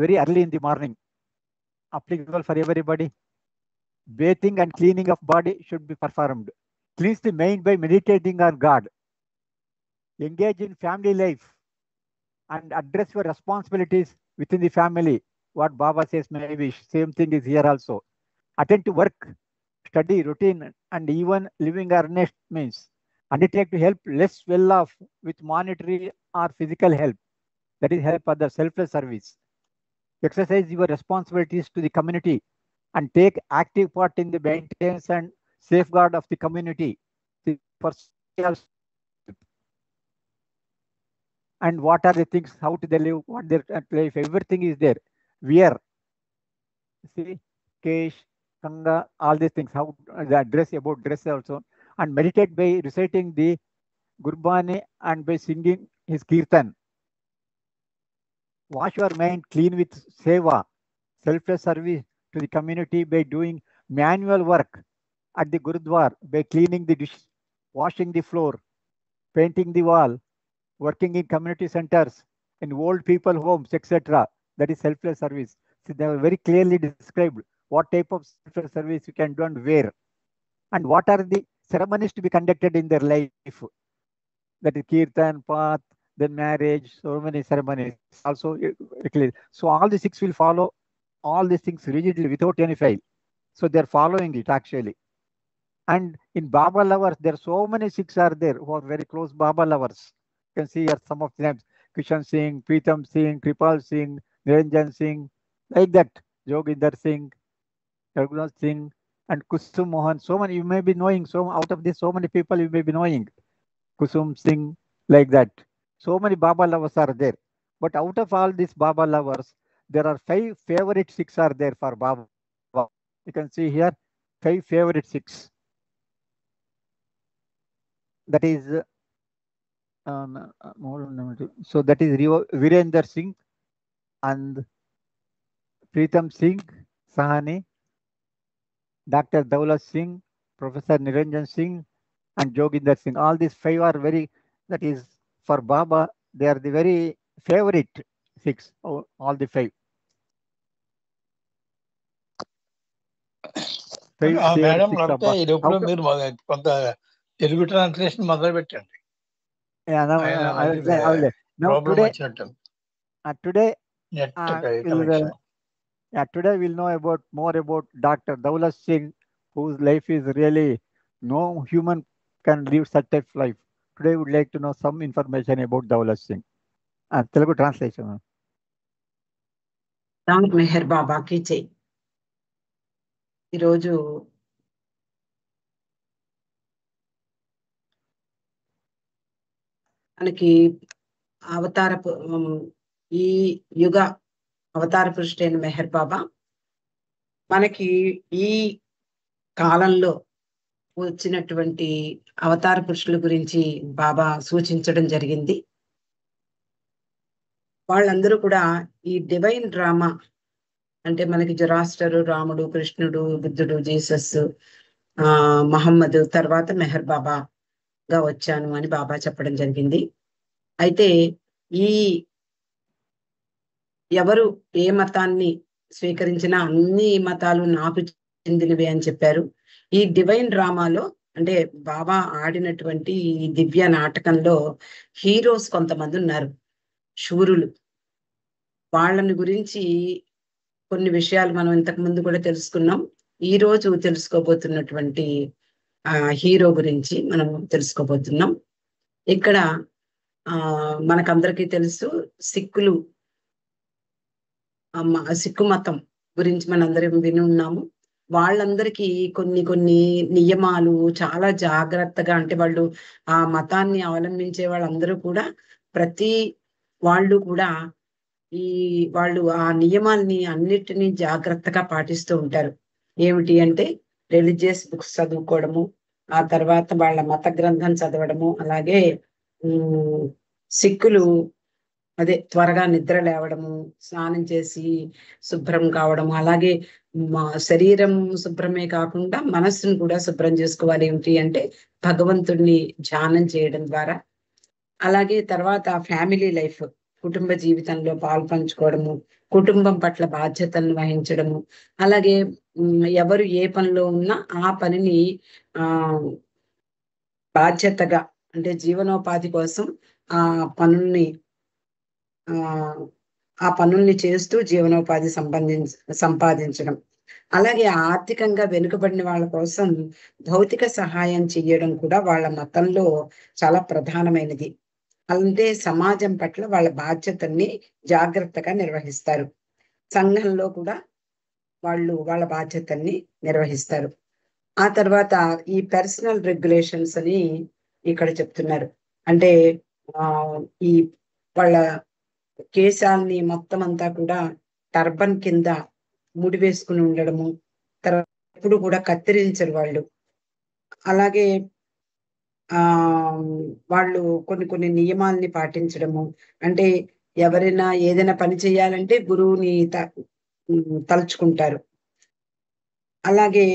very early in the morning, applicable for everybody. Bathing and cleaning of body should be performed. Cleanse the mind by meditating on God. Engage in family life and address your responsibilities within the family. What Baba says, maybe same thing is here also. Attend to work, study, routine, and even living earnest means. Undertake to help less well off with monetary or physical help. That is help other selfless service. Exercise your responsibilities to the community and take active part in the maintenance and safeguard of the community. And what are the things, how do they live, what their life, everything is there. Wear, see, Kesh, Kanga, all these things, how the dress, about dress also, and meditate by reciting the Gurbani and by singing his Kirtan. Wash your mind clean with seva, selfless service to the community by doing manual work at the Gurudwar, by cleaning the dish, washing the floor, painting the wall, working in community centers, in old people homes, etc. That is selfless service. So they are very clearly described what type of selfless service you can do and where, and what are the ceremonies to be conducted in their life. That is Kirtan, Path, then marriage, so many ceremonies also. So all the 6 will follow all these things rigidly without any fail. So they're following it actually. And in Baba lovers, there are so many 6 are there who are very close Baba lovers. You can see here some of the names: Kishan Singh, Pritam Singh, Kripal Singh, Niranjan Singh, like that, Joginder Singh, Raghunath Singh, and Kusum Mohan. So many you may be knowing. So out of this, so many people you may be knowing. Kusum Singh, like that. So many Baba lovers are there. But out of all these Baba lovers, there are 5 favorite 6 are there for Baba. You can see here 5 favorite 6. That is, so that is Virender Singh and Pritam Singh Sahani, Dr. Daulat Singh, Professor Niranjan Singh, and Joginder Singh. All these 5 are very, that is for Baba, they are the very favorite 6, all the 5. Madam ఎప్పుడు మీరు కొంత Telugu translation మొదలు పెట్టండి. Today we'll know more about Dr. Daulat Singh, whose life is really, no human can live such a life. Today we would like to know some information about Daulat Singh. Telugu translation. Meher బాబాకి జై. ఈరోజు మనకి ఈ యుగ అవతార పురుషుడైన మెహర్ బాబా మనకి ఈ కాలంలో వచ్చినటువంటి అవతార పురుషుల గురించి బాబా సూచించడం జరిగింది. వాళ్ళందరూ కూడా ఈ డివైన్ డ్రామా, అంటే మనకి జొరాస్టర్, రాముడు, కృష్ణుడు, బుద్ధుడు, జీసస్, మహమ్మద్, తర్వాత మెహర్ బాబాగా వచ్చాను అని బాబా చెప్పడం జరిగింది. అయితే ఈ ఎవరు ఏ మతాన్ని స్వీకరించినా అన్ని మతాలు నాకు చెందినవి అని చెప్పారు. ఈ డివైన్ డ్రామాలో, అంటే బాబా ఆడినటువంటి ఈ దివ్య నాటకంలో హీరోస్ కొంతమంది ఉన్నారు, శూరులు. వాళ్ళని గురించి కొన్ని విషయాలు మనం ఇంతకు ముందు కూడా తెలుసుకున్నాం. ఈ రోజు తెలుసుకోబోతున్నటువంటి హీరో గురించి మనం తెలుసుకోబోతున్నాం. ఇక్కడ మనకందరికీ తెలుసు, సిక్కు మతం గురించి మనందరం విని ఉన్నాము. వాళ్ళందరికీ కొన్ని నియమాలు చాలా జాగ్రత్తగా, అంటే వాళ్ళు ఆ మతాన్ని అవలంబించే వాళ్ళందరూ కూడా ప్రతి వాళ్ళు కూడా వాళ్ళు ఆ నియమాల్ని అన్నిటినీ జాగ్రత్తగా పాటిస్తూ ఉంటారు. ఏమిటి అంటే రిలీజియస్ బుక్స్ చదువుకోవడము, ఆ తర్వాత వాళ్ళ మత గ్రంథం చదవడము, అలాగే సిక్కులు త్వరగా నిద్ర లేవడము, స్నానం చేసి శుభ్రం కావడము, అలాగే శరీరం శుభ్రమే కాకుండా మనస్సును కూడా శుభ్రం చేసుకోవాలి. ఏమిటి అంటే భగవంతుడిని ధ్యానం చేయడం ద్వారా. అలాగే తర్వాత ఫ్యామిలీ లైఫ్, కుటుంబ జీవితంలో పాలు పంచుకోవడము, కుటుంబం పట్ల బాధ్యతలను వహించడము, అలాగే ఎవరు ఏ పనిలో ఉన్నా ఆ పనిని ఆ బాధ్యతగా, అంటే జీవనోపాధి కోసం ఆ పనుల్ని ఆ పనుల్ని చేస్తూ జీవనోపాధి సంపాదించడం, అలాగే ఆర్థికంగా వెనుకబడిన వాళ్ళ కోసం భౌతిక సహాయం చేయడం కూడా వాళ్ళ మతంలో చాలా ప్రధానమైనది. అంటే సమాజం పట్ల వాళ్ళ బాధ్యతల్ని జాగ్రత్తగా నిర్వహిస్తారు. సంఘంలో కూడా వాళ్ళు వాళ్ళ బాధ్యతల్ని నిర్వహిస్తారు. ఆ తర్వాత ఈ పర్సనల్ రెగ్యులేషన్స్ అని ఇక్కడ చెప్తున్నారు. అంటే ఈ వాళ్ళ కేశాల్ని మొత్తం అంతా కూడా టర్బన్ కింద ముడి వేసుకుని ఉండడము, తర్వాత ఎప్పుడు కూడా కత్తిరించరు వాళ్ళు. అలాగే వాళ్ళు కొన్ని కొన్ని నియమాల్ని పాటించడము, అంటే ఎవరైనా ఏదైనా పని చేయాలంటే గురువుని తలుచుకుంటారు. అలాగే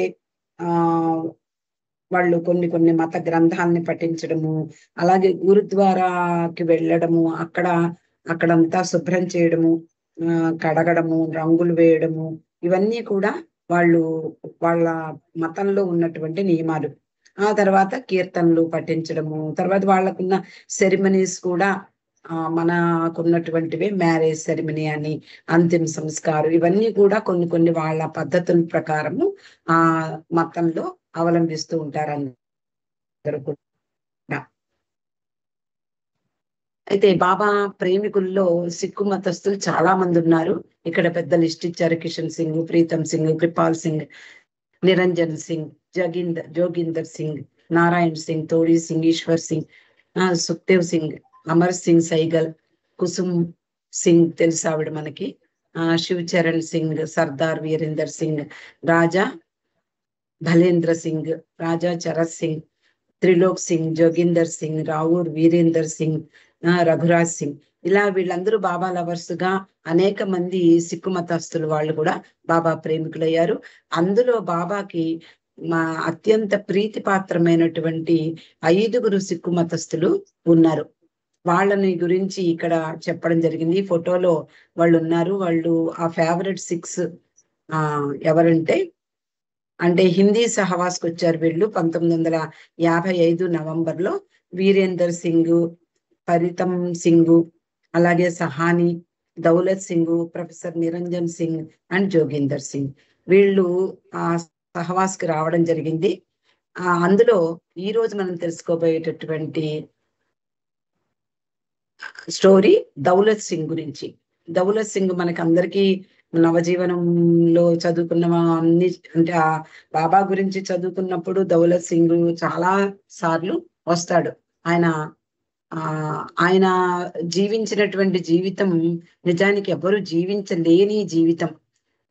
వాళ్ళు కొన్ని కొన్ని మత గ్రంథాలని పఠించడము, అలాగే గురుద్వారాకి వెళ్ళడము, అక్కడంతా శుభ్రం చేయడము, కడగడము, రంగులు వేయడము, ఇవన్నీ కూడా వాళ్ళ మతంలో ఉన్నటువంటి నియమాలు. ఆ తర్వాత కీర్తనలు పఠించడము, తర్వాత వాళ్ళకున్న సెరిమనీస్ కూడా మనకున్నటువంటివే, మ్యారేజ్ సెరిమనీ అని, అంతిమ సంస్కారం, ఇవన్నీ కూడా కొన్ని కొన్ని వాళ్ళ పద్ధతుల ప్రకారము ఆ మతంలో అవలంబిస్తూ ఉంటారు అందరూ కూడా. అయితే బాబా ప్రేమికుల్లో సిక్కు మతస్థులు చాలా మంది ఉన్నారు. ఇక్కడ పెద్ద లిస్ట్ ఇచ్చారు. కిషన్ సింగ్, ప్రీతం సింగ్, కృపాల్ సింగ్, నిరంజన్ సింగ్, జోగిందర్ సింగ్, నారాయణ్ సింగ్, తోడి సింగ్, ఈశ్వర్ సింగ్, సుఖ్దేవ్ సింగ్, అమర్ సింగ్ సైగల్, కుసుమ్ సింగ్ తెలుసు ఆవిడ మనకి, శివ్ చరణ్ సింగ్, సర్దార్ వీరేందర్ సింగ్, రాజా భలేంద్ర సింగ్, రాజా చరత్ సింగ్, త్రిలోక్ సింగ్, జోగిందర్ సింగ్, రావూర్ వీరేందర్ సింగ్, రఘురాజ్ సింగ్, ఇలా వీళ్ళందరూ బాబా లవర్స్ గా అనేక మంది సిక్కు మతస్థులు వాళ్ళు కూడా బాబా ప్రేమికులయ్యారు. అందులో బాబాకి అత్యంత ప్రీతిపాత్రమైనటువంటి 5 సిక్కు మతస్థులు ఉన్నారు. వాళ్ళని గురించి ఇక్కడ చెప్పడం జరిగింది. ఈ ఫోటోలో వాళ్ళు ఉన్నారు. వాళ్ళు ఆ ఫేవరెట్ 6 ఎవరంటే, అంటే హిందీ సహవాస్కి వచ్చారు వీళ్ళు 1955 నవంబర్లో. వీరేందర్ సింగ్, పరితం సింగ్, అలాగే సహాని, దౌలత్ సింగ్, ప్రొఫెసర్ నిరంజన్ సింగ్ అండ్ జోగిందర్ సింగ్, వీళ్ళు ఆ సహవాస్కి రావడం జరిగింది. అందులో ఈ రోజు మనం తెలుసుకోబోయేటటువంటి స్టోరీ దౌలత్ సింగ్ గురించి. దౌలత్ సింగ్ మనకి అందరికీ నవజీవనంలో చదువుకున్న అన్ని, అంటే ఆ బాబా గురించి చదువుకున్నప్పుడు దౌలత్ సింగ్ చాలా సార్లు వస్తాడు. ఆయన జీవించినటువంటి జీవితం నిజానికి ఎవరు జీవించలేని జీవితం.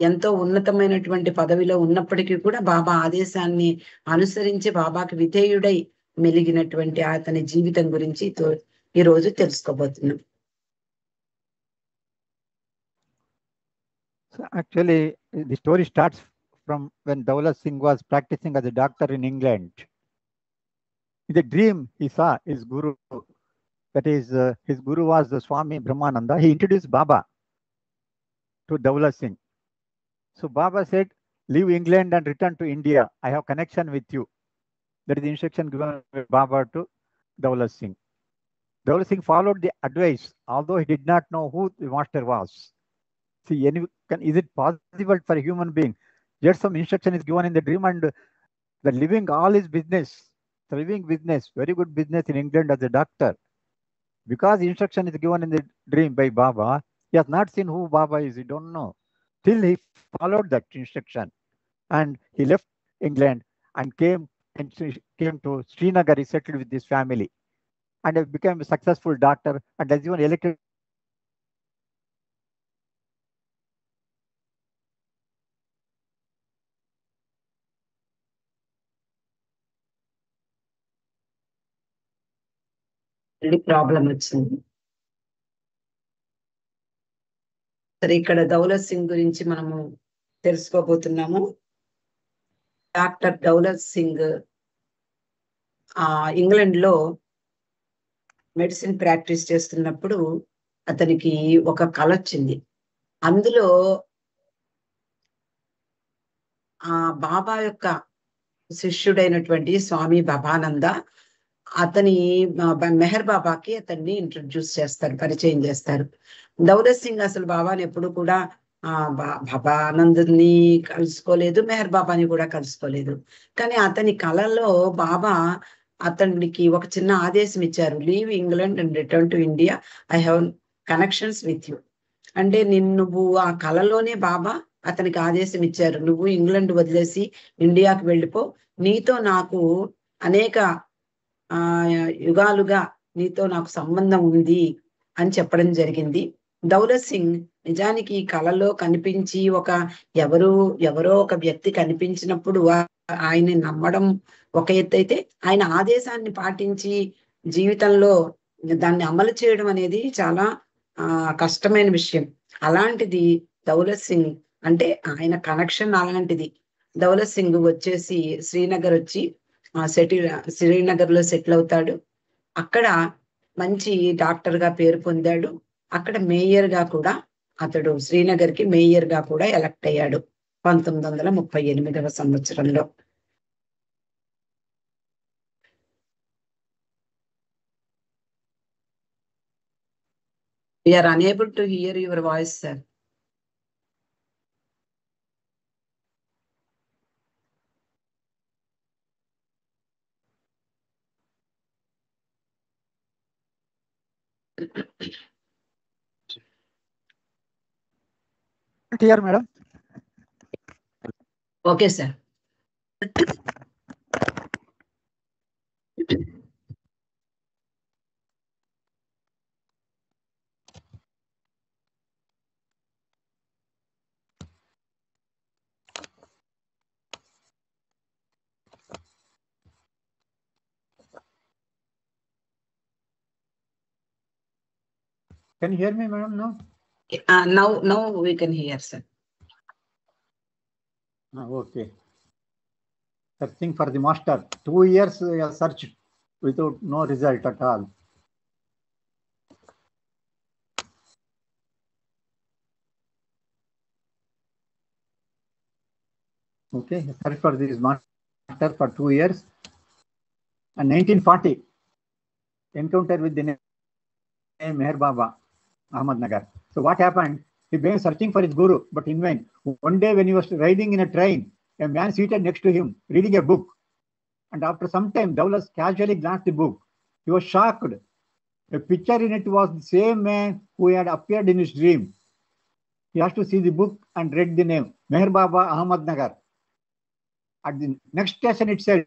ఎంతో ఉన్నతమైనటువంటి పదవిలో ఉన్నప్పటికీ కూడా బాబా ఆదేశాన్ని అనుసరించి బాబాకి విధేయుడై మెలిగినటువంటి అతని జీవితం గురించి ఈ రోజు తెలుసుకోబోతున్నాం. So actually, the story starts from when Daulat Singh was practicing as a doctor in England. In the dream, he saw his guru, that is, his guru was the Swami Brahmananda. He introduced Baba to Daulat Singh. So Baba said, leave England and return to India. I have connection with you. That is the instruction given by Baba to Daulat Singh. Daulat Singh followed the advice, although he did not know who the master was. See, is it possible for a human being? Just some instruction is given in the dream, and the living all his business, thriving business, very good business in England as a doctor. Because instruction is given in the dream by Baba, he has not seen who Baba is, he don't know. Till he followed that instruction, and he left England and came to Srinagar. He settled with his family, and he became a successful doctor, and has even elected problem వచ్చింది. సరే, ఇక్కడ దౌలత్ సింగ్ గురించి మనము తెలుసుకోబోతున్నాము. Doctor Daulat Singh England లో medicine practice చేస్తున్నప్పుడు అతనికి ఒక కల వచ్చింది. అందులో ఆ బాబా యొక్క శిష్యుడైనటువంటి స్వామి భవానంద అతని మెహర్ బాబాకి అతన్ని ఇంట్రడ్యూస్ చేస్తారు, పరిచయం చేస్తారు. దౌలత్ సింగ్ అసలు బాబాని ఎప్పుడు కూడా భవానందుని కలుసుకోలేదు, మెహర్ బాబాని కూడా కలుసుకోలేదు. కానీ అతని కళలో బాబా అతనికి ఒక చిన్న ఆదేశం ఇచ్చారు, leave England and return to India, I have connections with you. అంటే నువ్వు ఆ కళలోనే బాబా అతనికి ఆదేశం ఇచ్చారు, నువ్వు ఇంగ్లాండ్ వదిలేసి ఇండియాకు వెళ్ళిపో, నీతో నాకు అనేక యుగాలుగా నీతో నాకు సంబంధం ఉంది అని చెప్పడం జరిగింది. దౌలత్ సింగ్ నిజానికి ఈ కళలో కనిపించి ఎవరో ఒక వ్యక్తి కనిపించినప్పుడు ఆయన్ని నమ్మడం ఒక ఎత్తు అయితే, ఆయన ఆదేశాన్ని పాటించి జీవితంలో దాన్ని అమలు చేయడం అనేది చాలా కష్టమైన విషయం. అలాంటిది దౌలత్ సింగ్ అంటే ఆయన కనెక్షన్ అలాంటిది. దౌలత్ సింగ్ వచ్చేసి శ్రీనగర్ వచ్చి శ్రీనగర్ లో సెటిల్ అవుతాడు. అక్కడ మంచి డాక్టర్ గా పేరు పొందాడు. అక్కడ మేయర్ గా కూడా అతడు శ్రీనగర్ కి మేయర్ గా కూడా ఎలక్ట్ అయ్యాడు 1938వ సంవత్సరంలో. We are unable to hear your voice, sir. Here, madam. Okay, sir. Can you hear me, madam, now? Now we can hear, sir. Okay. Searching for the master. 2 years I have searched without no result at all. Okay, search for this master for 2 years. And 1940, encounter with the name Meher Baba, Ahmednagar. So what happened? He began searching for his guru, but in vain. One day when he was riding in a train, a man seated next to him reading a book. And after some time, Daulat casually glanced the book. He was shocked. A picture in it was the same man who had appeared in his dream. He has to see the book and read the name, Meher Baba, Ahmednagar. At the next station itself,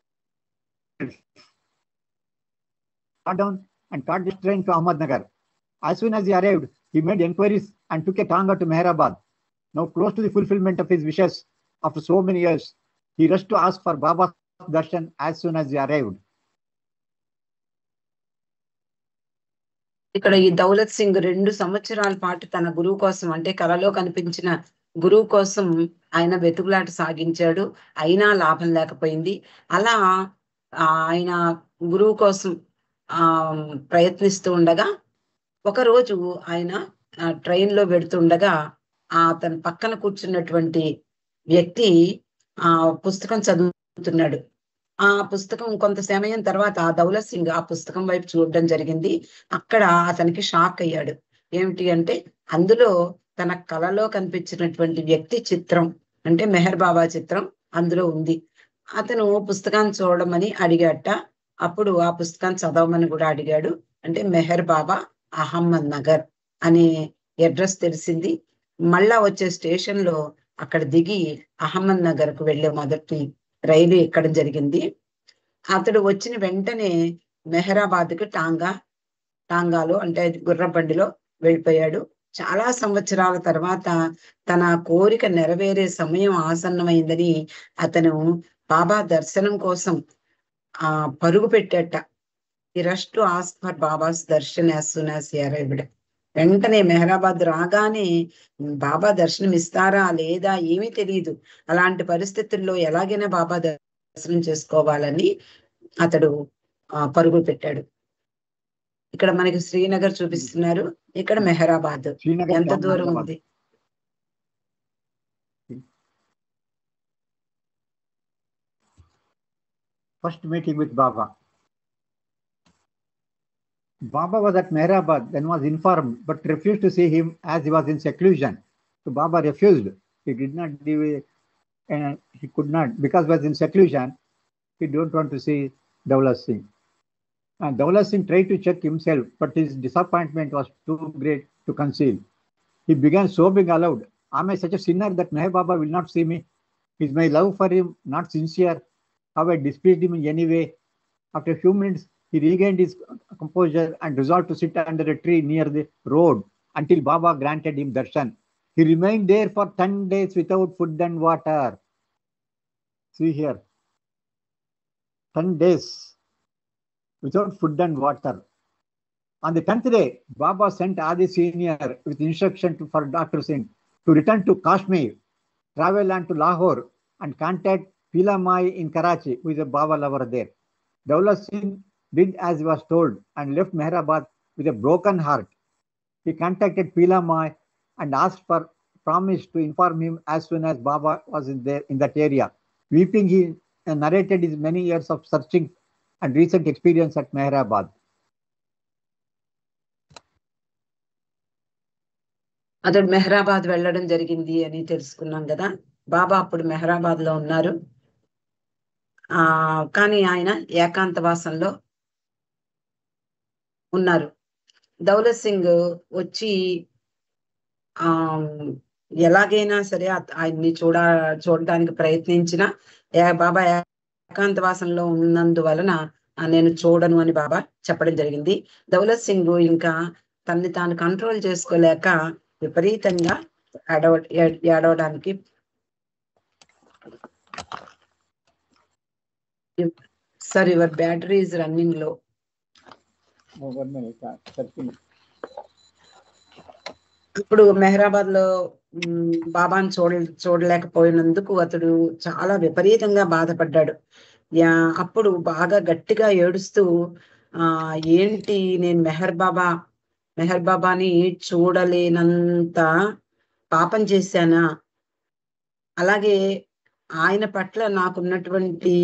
got down and caught the train to Ahmednagar. As soon as he arrived, he made inquiries and took a tanga to Meherabad. Now close to the fulfillment of his wishes after so many years, he rushed to ask for Baba's darshan as soon as he arrived. ఇక్కడ ఈ దౌలత్ సింగ్ 2 సంవత్సరాల పాటు తన గురువు కోసం, అంటే కలలో కనిపించిన గురువు కోసం ఆయన వెతుకులాట సాగించాడు. అయినా లాభం లేకపోయింది. అలా ఆయన గురువు కోసం ప్రయత్నిస్తూ ఉండగా ఒకరోజు ఆయన ట్రైన్ లో వెడుతుండగా అతని పక్కన కూర్చున్నటువంటి వ్యక్తి పుస్తకం చదువుతున్నాడు. ఆ పుస్తకం కొంత సమయం తర్వాత దౌలత్ సింగ్ ఆ పుస్తకం వైపు చూడడం జరిగింది. అక్కడ అతనికి షాక్ అయ్యాడు. ఏమిటి అంటే అందులో తన కలలో కనిపించినటువంటి వ్యక్తి చిత్రం, అంటే మెహర్ బాబా చిత్రం అందులో ఉంది. అతను పుస్తకాన్ని చూడమని అడిగాట. అప్పుడు ఆ పుస్తకాన్ని చదవమని కూడా అడిగాడు. అంటే మెహర్ బాబా అహ్మద్నగర్ అనే అడ్రస్ తెలిసింది. మళ్ళా వచ్చే స్టేషన్ లో అక్కడ దిగి అహ్మద్నగర్ కు వెళ్లే మొదటి రైలు ఎక్కడం జరిగింది. అతడు వచ్చిన వెంటనే మెహరాబాద్ కి టాంగాలో అంటే గుర్రబండిలో వెళ్ళిపోయాడు. చాలా సంవత్సరాల తర్వాత తన కోరిక నెరవేరే సమయం ఆసన్నమైందని అతను బాబా దర్శనం కోసం పరుగు పెట్టేట. ఈ rush to ask for babas Darshan as soon as he arrived. వెంటనే మెహరాబాద్ రాగానే బాబా దర్శనం ఇస్తారా లేదా ఏమీ తెలియదు. అలాంటి పరిస్థితుల్లో ఎలాగైనా బాబా దర్శనం చేసుకోవాలని అతడు పరుగు పెట్టాడు. ఇక్కడ మనకి శ్రీనగర్ చూపిస్తున్నారు, ఇక్కడ మెహరాబాద్. ఎంత దూరం ఉంది? first meeting with Baba. Baba was at Mehrabad, then was informed, but refused to see him as he was in seclusion. So Baba refused. He did not give, and he could not, because he was in seclusion. He don't want to see Daulat Singh. And Daulat Singh tried to check himself, but his disappointment was too great to conceal. He began sobbing aloud. Am I such a sinner that Meher Baba will not see me? Is my love for him not sincere? Have I displeased him in any way? After a few minutes, he regained his composure and resolved to sit under a tree near the road until Baba granted him darshan. He remained there for 10 days without food and water. See here, 10 days without food and water. On the 10th day, Baba sent Adi Senior with instruction for Dr. Singh to return to Kashmir, travel on to Lahore, and contact Pila Mai in Karachi, who is a Baba lover there. Daulat Singh did as he was told and left Mehrabad with a broken heart. He contacted Pila Mai and asked for promise to inform him as soon as Baba was in that area. Weeping, he narrated his many years of searching and recent experience at Mehrabad. అతడు మెహరాబాద్ వెళ్ళడం జరిగింది అని తెలుసుకున్నాం కదా. బాబా అప్పుడు మెహరాబాద్ లో ఉన్నారు. కానీ ఆయన ఏకాంతవాసంలో ఉన్నారు. దౌలత్ సింగ్ వచ్చి ఎలాగైనా సరే ఆయన్ని చూడడానికి ప్రయత్నించిన బాబా ఏకాంతవాసంలో ఉన్నందువలన నేను చూడను అని బాబా చెప్పడం జరిగింది. దౌలత్ సింగ్ ఇంకా తన్ని తాను కంట్రోల్ చేసుకోలేక విపరీతంగా ఏడవడానికి sir your battery is running low. ఇప్పుడు మెహరాబాద్ లో బాబాను చూడలేకపోయినందుకు అతడు చాలా విపరీతంగా బాధపడ్డాడు. అప్పుడు బాగా గట్టిగా ఏడుస్తూ ఏంటి నేను మెహర్ బాబాని చూడలేనంత పాపం చేశానా, అలాగే ఆయన పట్ల నాకున్నటువంటి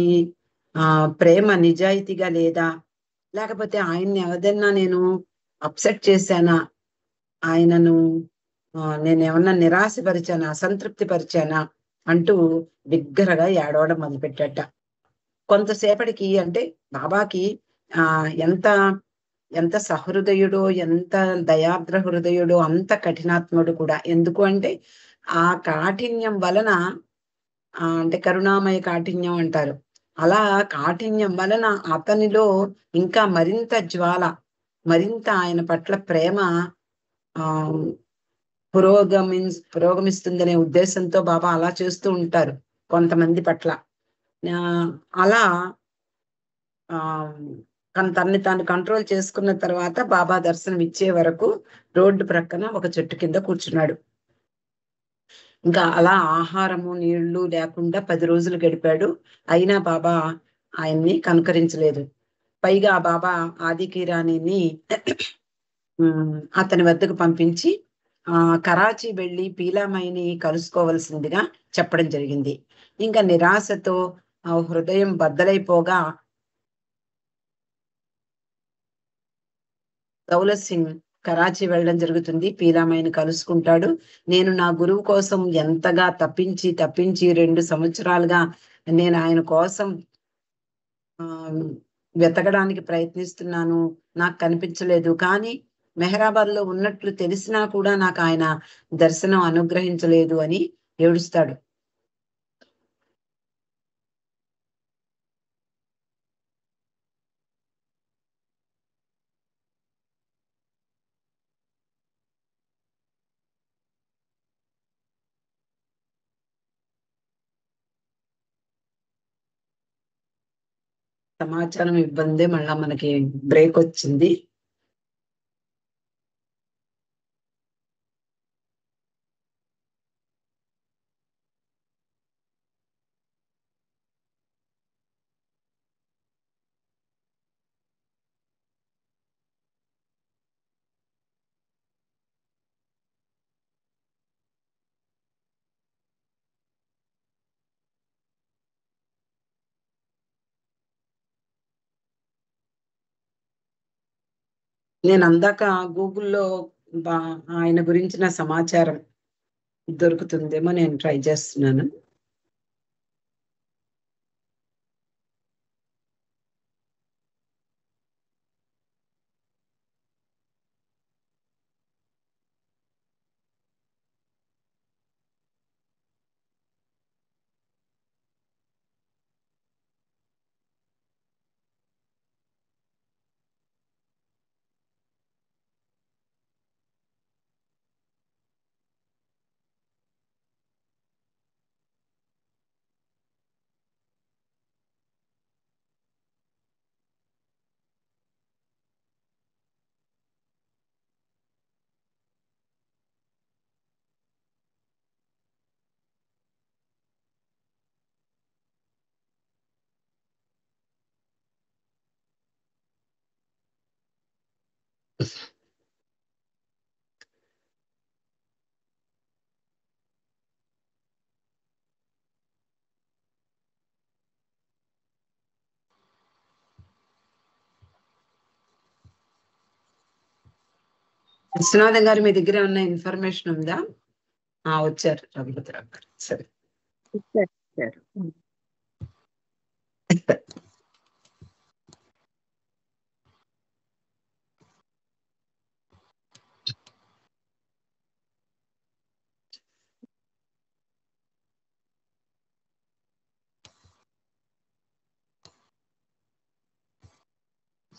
ప్రేమ నిజాయితీగా లేదా, లేకపోతే ఆయన్ని ఏదైనా నేను అప్సెట్ చేశానా, ఆయనను నేను ఏమన్నా నిరాశపరిచానా, అసంతృప్తి పరిచానా అంటూ బిగ్గరగా ఏడవడం మొదలుపెట్టాట. కొంతసేపటికి అంటే బాబాకి ఎంత సహృదయుడో, ఎంత దయాద్ర హృదయుడో, అంత కఠినాత్ముడు కూడా. ఎందుకు అంటే ఆ కాఠిన్యం వలన అంటే కరుణామయ కాఠిన్యం అంటారు, అలా కాఠిన్యం వలన అతనిలో ఇంకా మరింత జ్వాల, మరింత ఆయన పట్ల ప్రేమ పురోగమిస్తుందనే ఉద్దేశంతో బాబా అలా చేస్తూ ఉంటారు కొంతమంది పట్ల. అలా తన్ని తాను కంట్రోల్ చేసుకున్న తర్వాత బాబా దర్శనం ఇచ్చే వరకు రోడ్డు ప్రక్కన ఒక చెట్టు కింద కూర్చున్నాడు. ఇంకా అలా ఆహారము నీళ్లు లేకుండా 10 రోజులు గడిపాడు. అయినా బాబా ఆయన్ని కనుకరించలేదు. పైగా బాబా ఆదికీరాణిని అతని వద్దకు పంపించి కరాచీ వెళ్ళి పీలామైని కలుసుకోవలసిందిగా చెప్పడం జరిగింది. ఇంకా నిరాశతో హృదయం బద్దలైపోగా దౌలత్ సింగ్ కరాచీ వెళ్ళడం జరుగుతుంది. పీలామైని కలుసుకుంటాడు. నేను నా గురువు కోసం ఎంతగా తప్పించి 2 సంవత్సరాలుగా నేను ఆయన కోసం వెతకడానికి ప్రయత్నిస్తున్నాను, నాకు కనిపించలేదు. కానీ మెహరాబాద్ లో ఉన్నట్లు తెలిసినా కూడా నాకు ఆయన దర్శనం అనుగ్రహించలేదు అని ఏడుస్తాడు. సమాచారం ఇబ్బంది, మళ్ళా మనకి బ్రేక్ వచ్చింది. నేను అందాక గూగుల్లో ఆయన గురించిన సమాచారం దొరుకుతుందేమో నేను ట్రై చేస్తున్నాను. విశ్వనాథం గారు, మీ దగ్గర ఉన్న ఇన్ఫర్మేషన్ ఉందా? వచ్చారు రఘుపతిరావు గారు. సరే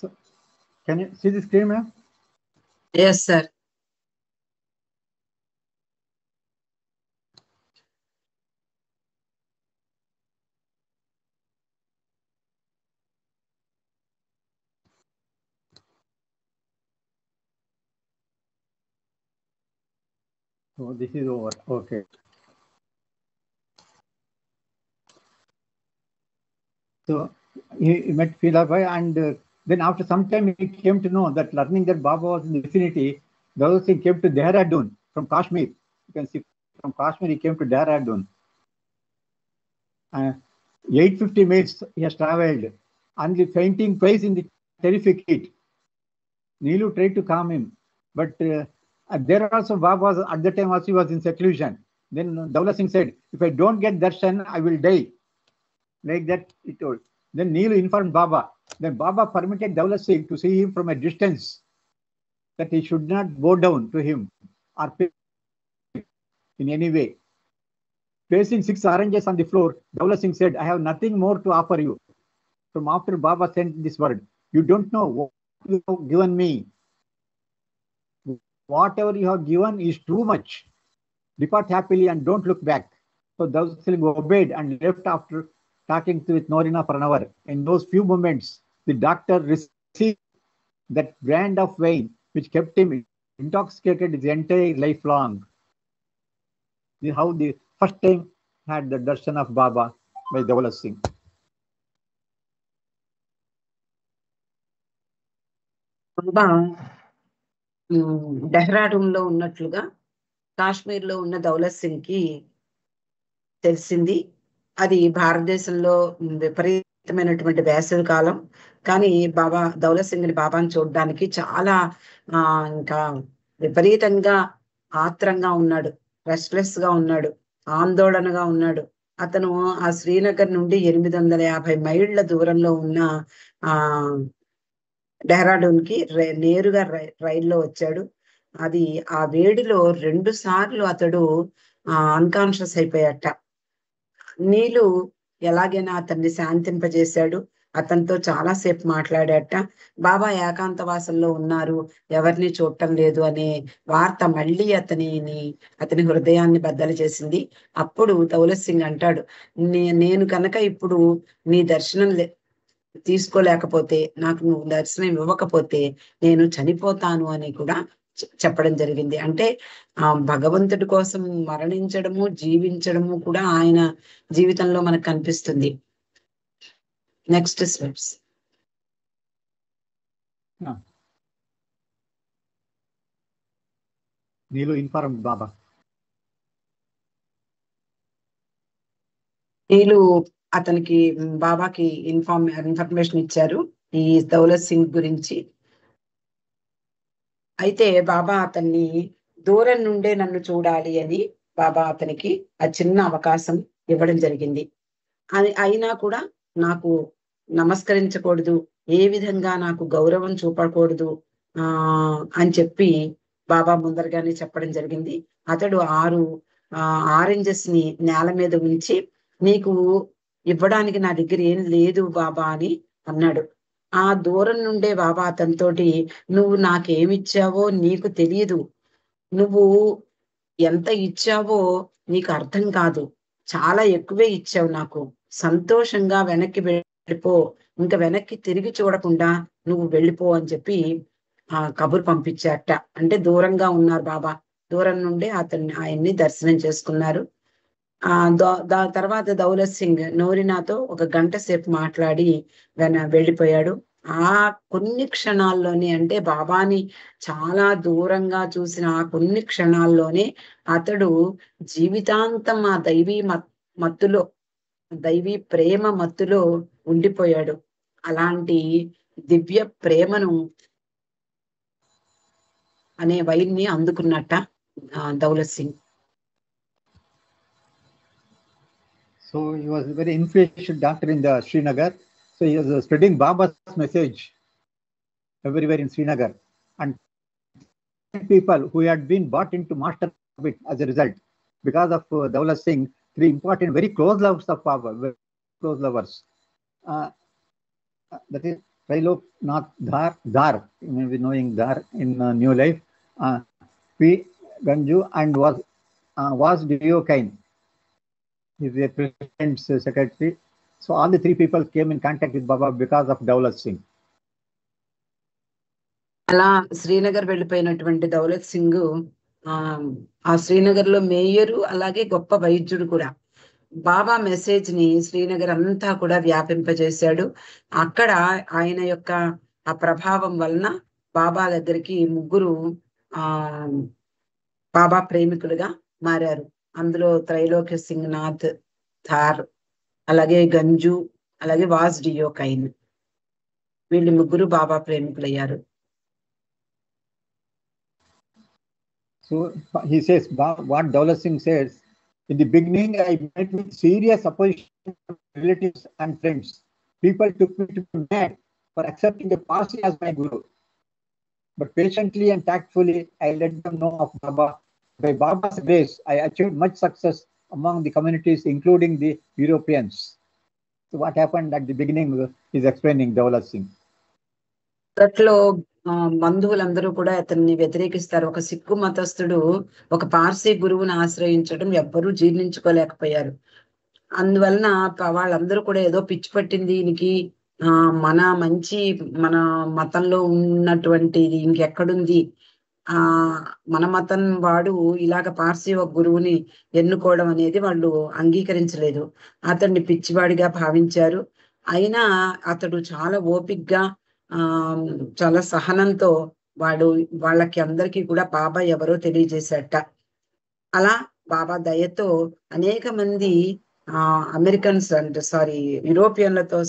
So, can you see the screen, ma'am? Yes, sir. So this is over. Okay. So he met Philabai, and then after some time he came to know that learning that Baba was in the vicinity, those he came to Dehradun from Kashmir. You can see from Kashmir he came to Dehradun. 850 miles he has traveled, only fainting twice in the terrific heat. Neelu tried to calm him, but there also Baba was, at the time also he was in seclusion. Then Daulat Singh said, if I don't get darshan, I will die. Like that he told. Then Neelu informed Baba. Then Baba permitted Daulat Singh to see him from a distance, that he should not bow down to him or in any way. Placing 6 oranges on the floor, Daulat Singh said, I have nothing more to offer you. From after Baba sent this word, you don't know what you have given me. Whatever you have given is too much. Depart happily and don't look back. So Daulat Singh obeyed and left after talking with Norina for an hour. In those few moments, the doctor received that brand of wine which kept him intoxicated his entire life long. This is how the first time had the darshan of Baba by Daulat Singh. బాబా డెహ్రాడూన్ లో ఉన్నట్లుగా కాశ్మీర్ లో ఉన్న దౌలత్ సింగ్ కి తెలిసింది. అది భారతదేశంలో విపరీతమైనటువంటి వేసవి కాలం. కానీ బాబా దౌలత్ సింగ్ ని బాబాను చూడడానికి చాలా ఇంకా విపరీతంగా ఆత్రంగా ఉన్నాడు, రెస్ట్లెస్ గా ఉన్నాడు, ఆందోళనగా ఉన్నాడు. అతను ఆ శ్రీనగర్ నుండి 850 మైళ్ళ దూరంలో ఉన్న డెహ్రాడూన్ కి నేరుగా రైల్లో వచ్చాడు. అది ఆ వేడిలో 2 సార్లు అతడు అన్కాన్షియస్ అయిపోయాట. నీలు ఎలాగైనా అతన్ని శాంతింపజేశాడు. అతనితో చాలాసేపు మాట్లాడాట. బాబా ఏకాంతవాసంలో ఉన్నారు, ఎవరిని చూడటం లేదు అనే వార్త మళ్ళీ అతని హృదయాన్ని బద్దలు చేసింది. అప్పుడు దౌలత్ సింగ్ అంటాడు, నేను కనుక ఇప్పుడు నీ దర్శనం తీసుకోలేకపోతే, నాకు నువ్వు దర్శనం ఇవ్వకపోతే నేను చనిపోతాను అని కూడా చెప్పడం జరిగింది. అంటే భగవంతుడి కోసం మరణించడము, జీవించడము కూడా ఆయన జీవితంలో మనకు కనిపిస్తుంది. Next slides. Neelu informed Baba. నీలు అతనికి బాబాకి ఇన్ఫర్మేషన్ ఇచ్చారు ఈ దౌలత్ సింగ్ గురించి. అయితే బాబా అతన్ని దూరం నుండే నన్ను చూడాలి అని బాబా అతనికి ఆ చిన్న అవకాశం ఇవ్వడం జరిగింది. అది అయినా కూడా నాకు నమస్కరించకూడదు, ఏ విధంగా నాకు గౌరవం చూపకూడదు అని చెప్పి బాబా ముందరగానే చెప్పడం జరిగింది. అతడు 6 ఆరెంజెస్ ని నేల మీద ఉంచి, నీకు ఇవ్వడానికి నా దగ్గర ఏం లేదు బాబా అని అన్నాడు. ఆ దూరం నుండే బాబా అతనితోటి, నువ్వు నాకేమిచ్చావో నీకు తెలియదు, నువ్వు ఎంత ఇచ్చావో నీకు అర్థం కాదు, చాలా ఎక్కువే ఇచ్చావు, నాకు సంతోషంగా వెనక్కి వెళ్ళిపో, ఇంకా వెనక్కి తిరిగి చూడకుండా నువ్వు వెళ్ళిపో అని చెప్పి కబురు పంపించారట. అంటే దూరంగా ఉన్నారు బాబా, దూరం నుండి ఆయన్ని దర్శనం చేసుకున్నారు. తర్వాత దౌలత్ సింగ్ నోరినాతో 1 గంట సేపు మాట్లాడి వెళ్ళిపోయాడు. ఆ కొన్ని క్షణాల్లోనే, అంటే బాబాని చాలా దూరంగా చూసిన ఆ కొన్ని క్షణాల్లోనే అతడు జీవితాంతం ఆ మత్తులో, దైవీ ప్రేమ మత్తులో ఉండిపోయాడు. అలాంటి దివ్య ప్రేమను అనే వైన్ని అందుకున్నట్ట Daulat Singh. So he was a very influential doctor in the Srinagar. So he was spreading Baba's message everywhere in Srinagar, and people who had been bought into master habit as a result, because of Daulat Singh. 3 important, very close lovers of Baba, very close lovers. That is Triloknath Dar, you may be knowing Dar in New Life. P. Ganju and was Diokain. He is the president's secretary. So all the 3 people came in contact with Baba because of Daulat Singh. అలా శ్రీనగర్ వెళ్ళిపోయినటువంటి దౌలత్ సింగ్ ఆ శ్రీనగర్ లో mayor, అలాగే గొప్ప వైద్యుడు కూడా. బాబా message ని శ్రీనగర్ అంతా కూడా వ్యాపింపజేశాడు. అక్కడ ఆయన యొక్క ఆ ప్రభావం వలన బాబా దగ్గరికి 3 బాబా ప్రేమికులుగా మారారు. అందులో త్రైలోక్య సింగ్ నాథ్ ధార్, అలాగే గంజు, అలాగే వాస్ డియోకైన్, వీళ్ళు 3 బాబా ప్రేమికులయ్యారు. So he says, what Daulat Singh says, in the beginning I met with serious opposition from relatives and friends. People took me to be mad for accepting a Parsi as my guru. But patiently and tactfully I let them know of Baba. By Baba's grace, I achieved much success among the communities, including the Europeans. So what happened at the beginning is explaining Daulat Singh. అప్పట్లో బంధువులందరూ కూడా అతన్ని వ్యతిరేకిస్తారు. ఒక సిక్కు మతస్థుడు ఒక పార్సీ గురువుని ఆశ్రయించడం ఎవ్వరూ జీర్ణించుకోలేకపోయారు. అందువలన వాళ్ళందరూ కూడా ఏదో పిచ్చి పట్టింది ఈయనకి, మన మతంలో ఉన్నటువంటిది ఇంకెక్కడుంది, మన మతం వాడు ఇలాగ పార్సీ ఒక గురువుని ఎన్నుకోవడం అనేది వాళ్ళు అంగీకరించలేదు. అతన్ని పిచ్చివాడిగా భావించారు. అయినా అతడు చాలా ఓపిగ్గా, చాలా సహనంతో వాళ్ళకి అందరికీ కూడా బాబా ఎవరో తెలియజేశాట. అలా బాబా దయతో అనేక మంది అమెరికన్స్ యూరోపియన్లతో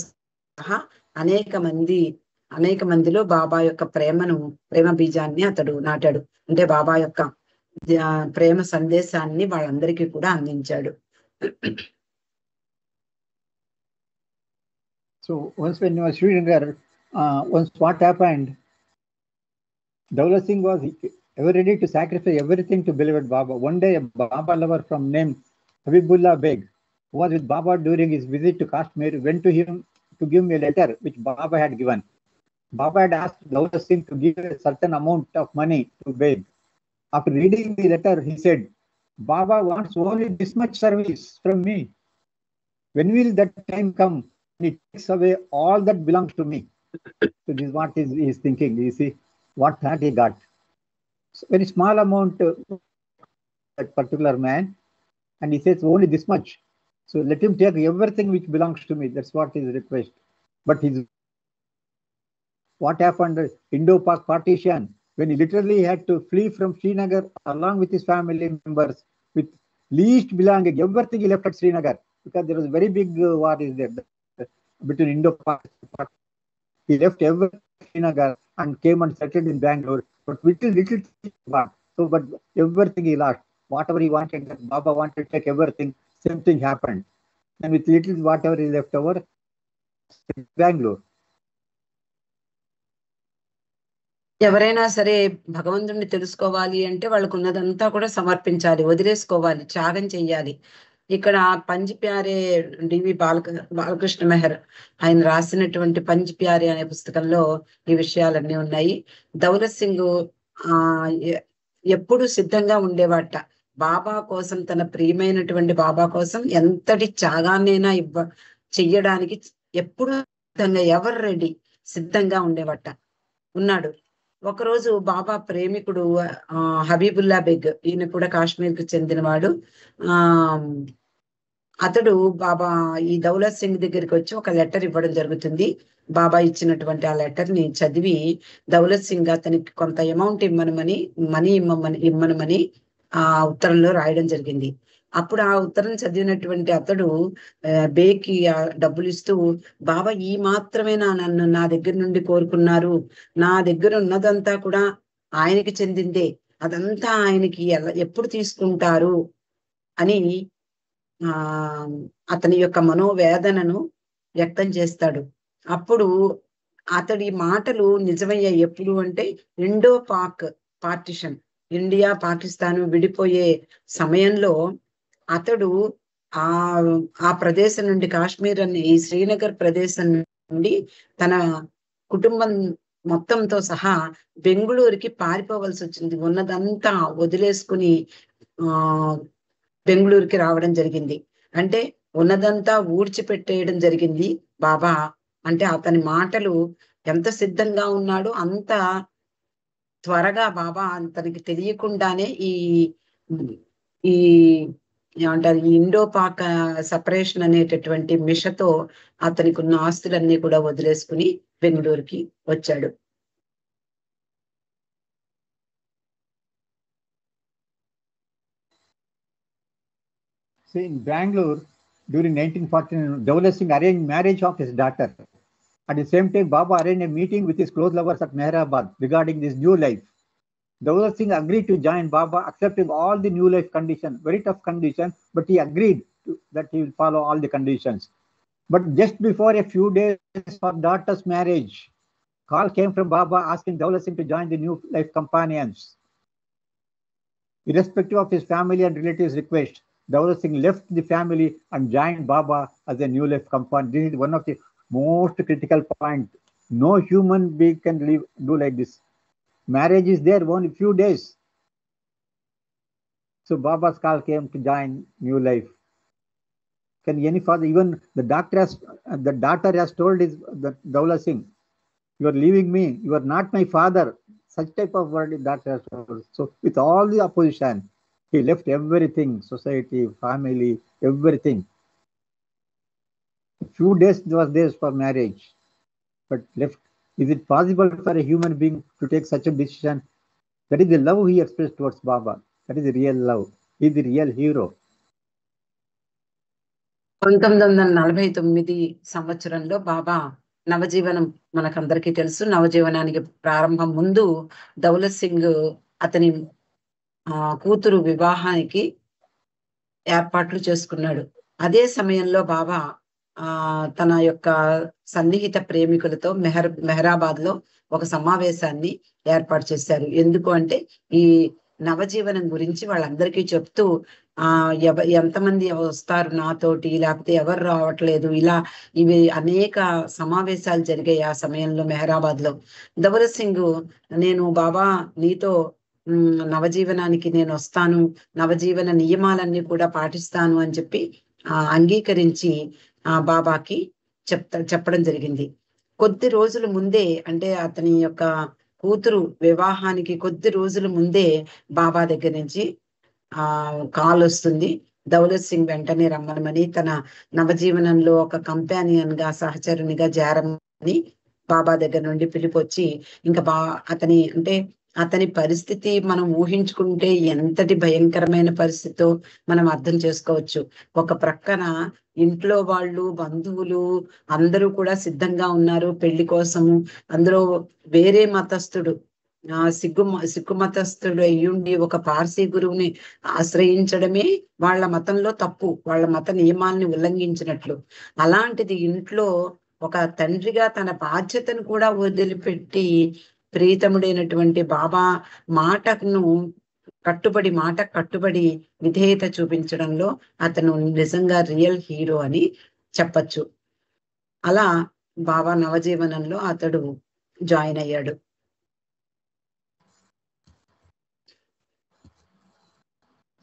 సహా అనేక మందిలో బాబా యొక్క ప్రేమ బీజాన్ని అతడు నాటాడు. అంటే బాబా యొక్క ప్రేమ సందేశాన్ని వాళ్ళందరికీ కూడా అందించాడు. So once when you were Srinagar, once what happened, Daulat Singh was ever ready to sacrifice everything to beloved Baba. One day a Baba lover from name Habibullah Beg, who was with Baba during his visit to Kashmir, went to him to give me a letter which Baba had given. Baba had asked Daulat Singh to give a certain amount of money to Beg. After reading the letter, he said, Baba wants only this much service from me. When will that time come? He takes away all that belongs to me. So this is what he is thinking. You see what that he got. So very small amount that particular man, and he says only this much. So let him take everything which belongs to me. That's what his request. But what happened? Indo-Pak partition, when he literally had to flee from Srinagar along with his family members, with least belonging, everything he left at Srinagar, because there was a very big war is there between Indo-Pak. He left everything in Srinagar and came and settled in Bangalore. but little got. So, but everything he lost. Whatever he wanted, Baba wanted to take everything. Same thing happened. And with little whatever is left over, Bangalore. ఎవరైనా సరే భగవంతుడిని తెలుసుకోవాలి అంటే వాళ్ళకు ఉన్నదంతా కూడా సమర్పించాలి, వదిలేసుకోవాలి, త్యాగం చెయ్యాలి. ఇక్కడ పంజ్ ప్యారే డివి బాలకృష్ణ మెహర్ ఆయన రాసినటువంటి పంజ్ ప్యారే అనే పుస్తకంలో ఈ విషయాలన్నీ ఉన్నాయి. దౌలత్ సింగ్ ఎప్పుడు సిద్ధంగా ఉండేవాట బాబా కోసం, తన ప్రియమైనటువంటి బాబా కోసం ఎంతటి త్యాగాన్నైనా చెయ్యడానికి ఎప్పుడు సిద్ధంగా, ఎవరు రెడీ, సిద్ధంగా ఉండేవాట ఉన్నాడు. ఒకరోజు బాబా ప్రేమికుడు హబీబుల్లా బెగ్, ఈయన కూడా కాశ్మీర్ కు చెందినవాడు. అతడు బాబా ఈ దౌలత్ సింగ్ దగ్గరికి వచ్చి ఒక లెటర్ ఇవ్వడం జరుగుతుంది. బాబా ఇచ్చినటువంటి ఆ లెటర్ ని చదివి దౌలత్ సింగ్ అతనికి కొంత అమౌంట్ మనీ ఇమ్మనమని ఆ ఉత్తరంలో రాయడం జరిగింది. అప్పుడు ఆ ఉత్తరం చదివినటువంటి అతడు బేకి డబ్బులు ఇస్తూ, బాబా ఈ మాత్రమేనా నన్ను నా దగ్గర నుండి కోరుకున్నారు, నా దగ్గర ఉన్నదంతా కూడా ఆయనకి చెందిందే, అదంతా ఆయనకి ఎప్పుడు తీసుకుంటారు అని అతని యొక్క మనోవేదనను వ్యక్తం చేస్తాడు. అప్పుడు అతడి మాటలు నిజమయ్యాయి. ఎప్పుడు అంటే Indo Pak partition, India Pakistan విడిపోయే సమయంలో అతడు ఆ ప్రదేశం నుండి, కాశ్మీర్ అనే ఈ శ్రీనగర్ ప్రదేశం నుండి తన కుటుంబం మొత్తంతో సహా బెంగుళూరుకి పారిపోవలసి వచ్చింది. ఉన్నదంతా వదిలేసుకుని బెంగుళూరుకి రావడం జరిగింది. అంటే ఉన్నదంతా ఊడ్చిపెట్టేయడం జరిగింది బాబా. అంటే అతని మాటలు ఎంత సిద్ధంగా ఉన్నాడో అంత త్వరగా బాబా అతనికి తెలియకుండానే ఈ ఏమంటారు, ఈ ఇండో పాక్ సపరేషన్ అనేటటువంటి మిషతో అతనికి ఉన్న ఆస్తులన్నీ కూడా వదిలేసుకుని బెంగళూరుకి వచ్చాడు. See, in Bangalore, during 1949, Dawlat Singh arranged marriage of his daughter. At the same time, Baba arranged a meeting with his close lovers at Mehrabad regarding this new life. Dawlat Singh agreed to join Baba, accepting all the new life conditions, very tough conditions, but he agreed that he will follow all the conditions. But just before a few days for daughter's marriage, call came from Baba asking Dawlat Singh to join the new life companions. Irrespective of his family and relatives' request, Dawlat Singh left the family and joined Baba as a new life companion. This is one of the most critical points. No human being can do like this. Marriage is there only few days. So Baba's call came to join new life. Can any father, even the daughter has told the Dawlat Singh, you are leaving me, you are not my father. Such type of word the daughter has told. So with all the opposition, he left everything, society, family, everything. Few days was there for marriage, but left. Is it possible for a human being to take such a decision? That is the love he expressed towards Baba. That is the real love. He is the real hero. 1949 సంవత్సరంలో బాబా నవజీవనం మనకందరికీ తెలుసు. నవజీవనానికి ప్రారంభం ముందు దౌలత్ సింగ్ అతని కూతురు వివాహానికి ఏర్పాట్లు చేసుకున్నాడు. అదే సమయంలో బాబా తన యొక్క సన్నిహిత ప్రేమికులతో మెహరాబాద్ లో ఒక సమావేశాన్ని ఏర్పాటు చేశారు. ఎందుకు అంటే ఈ నవజీవనం గురించి వాళ్ళందరికీ చెప్తూ ఎంతమంది వస్తారు నాతోటి, లేకపోతే ఎవరు రావట్లేదు, ఇలా ఇవి అనేక సమావేశాలు జరిగాయి ఆ సమయంలో మెహరాబాద్ లో. దౌలత్ సింగ్, నేను బాబా నీతో నవజీవనానికి నేను వస్తాను, నవజీవన నియమాలన్నీ కూడా పాటిస్తాను అని చెప్పి అంగీకరించి బాబాకి చెప్పడం జరిగింది. కొద్ది రోజుల ముందే, అంటే అతని యొక్క కూతురు వివాహానికి కొద్ది రోజుల ముందే బాబా దగ్గర నుంచి కాల్ వస్తుంది. దౌలత్ సింగ్ వెంటనే రమ్మనమని, తన నవజీవనంలో ఒక కంపానియన్ గా, సహచరునిగా చేరమని బాబా దగ్గర నుండి పిలిపొచ్చి, ఇంకా అతని పరిస్థితి మనం ఊహించుకుంటే ఎంతటి భయంకరమైన పరిస్థితితో మనం అర్థం చేసుకోవచ్చు. ఒక ప్రక్కన ఇంట్లో వాళ్ళు, బంధువులు అందరూ కూడా సిద్ధంగా ఉన్నారు పెళ్లి కోసము. అందులో వేరే మతస్థుడు, సిక్కు మతస్థుడు అయ్యుండి ఒక పార్సీ గురువుని ఆశ్రయించడమే వాళ్ళ మతంలో తప్పు, వాళ్ళ మత నియమాల్ని ఉల్లంఘించినట్లు. అలాంటిది ఇంట్లో ఒక తండ్రిగా తన బాధ్యతను కూడా వదిలిపెట్టి ప్రీతముడైనటువంటి బాబా మాటకు కట్టుబడి విధేయత చూపించడంలో అతను నిజంగా రియల్ హీరో అని చెప్పచ్చు. అలా బాబా నవజీవనంలో అతడు జాయిన్ అయ్యాడు.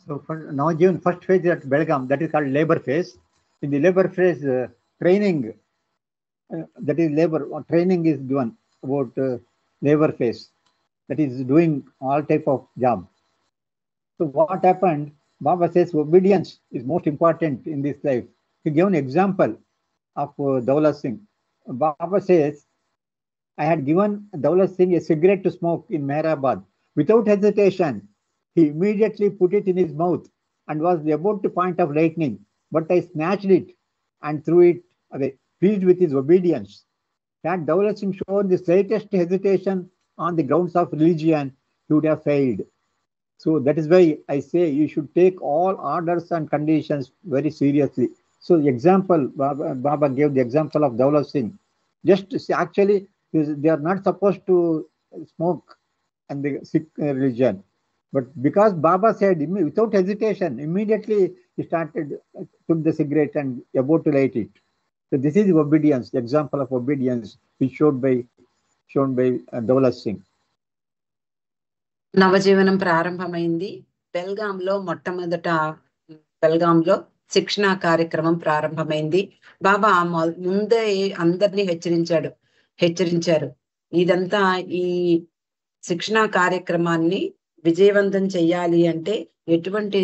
So now given first phase at Belgaum, that is called labor phase. In the labor phase, training, that is labor training is given about labor phase, that is doing all type of job. So what happened? Baba says obedience is most important in this life. He gave an example of Daulat Singh. Baba says, I had given Daulat Singh a cigarette to smoke in Mehrabad. Without hesitation, he immediately put it in his mouth and was about to point of lightning, but I snatched it and threw it away, pleased with his obedience. Had Daulat Singh shown the slightest hesitation on the grounds of religion, he would have failed. So that is why I say you should take all orders and conditions very seriously. So the example, Baba gave the example of Daulat Singh. Just actually, they are not supposed to smoke and the Sikh religion. But because Baba said without hesitation, immediately he took the cigarette and about to light it. So this is obedience, the example of obedience which shown by Daulat Singh. నవజీవనం ప్రారంభమైంది. బెల్గాంలో శిక్షణా కార్యక్రమం ప్రారంభమైంది. బాబా ముందే అందరినీ హెచ్చరించారు. ఇదంతా ఈ శిక్షణా కార్యక్రమాన్ని విజయవంతం చెయ్యాలి అంటే ఎటువంటి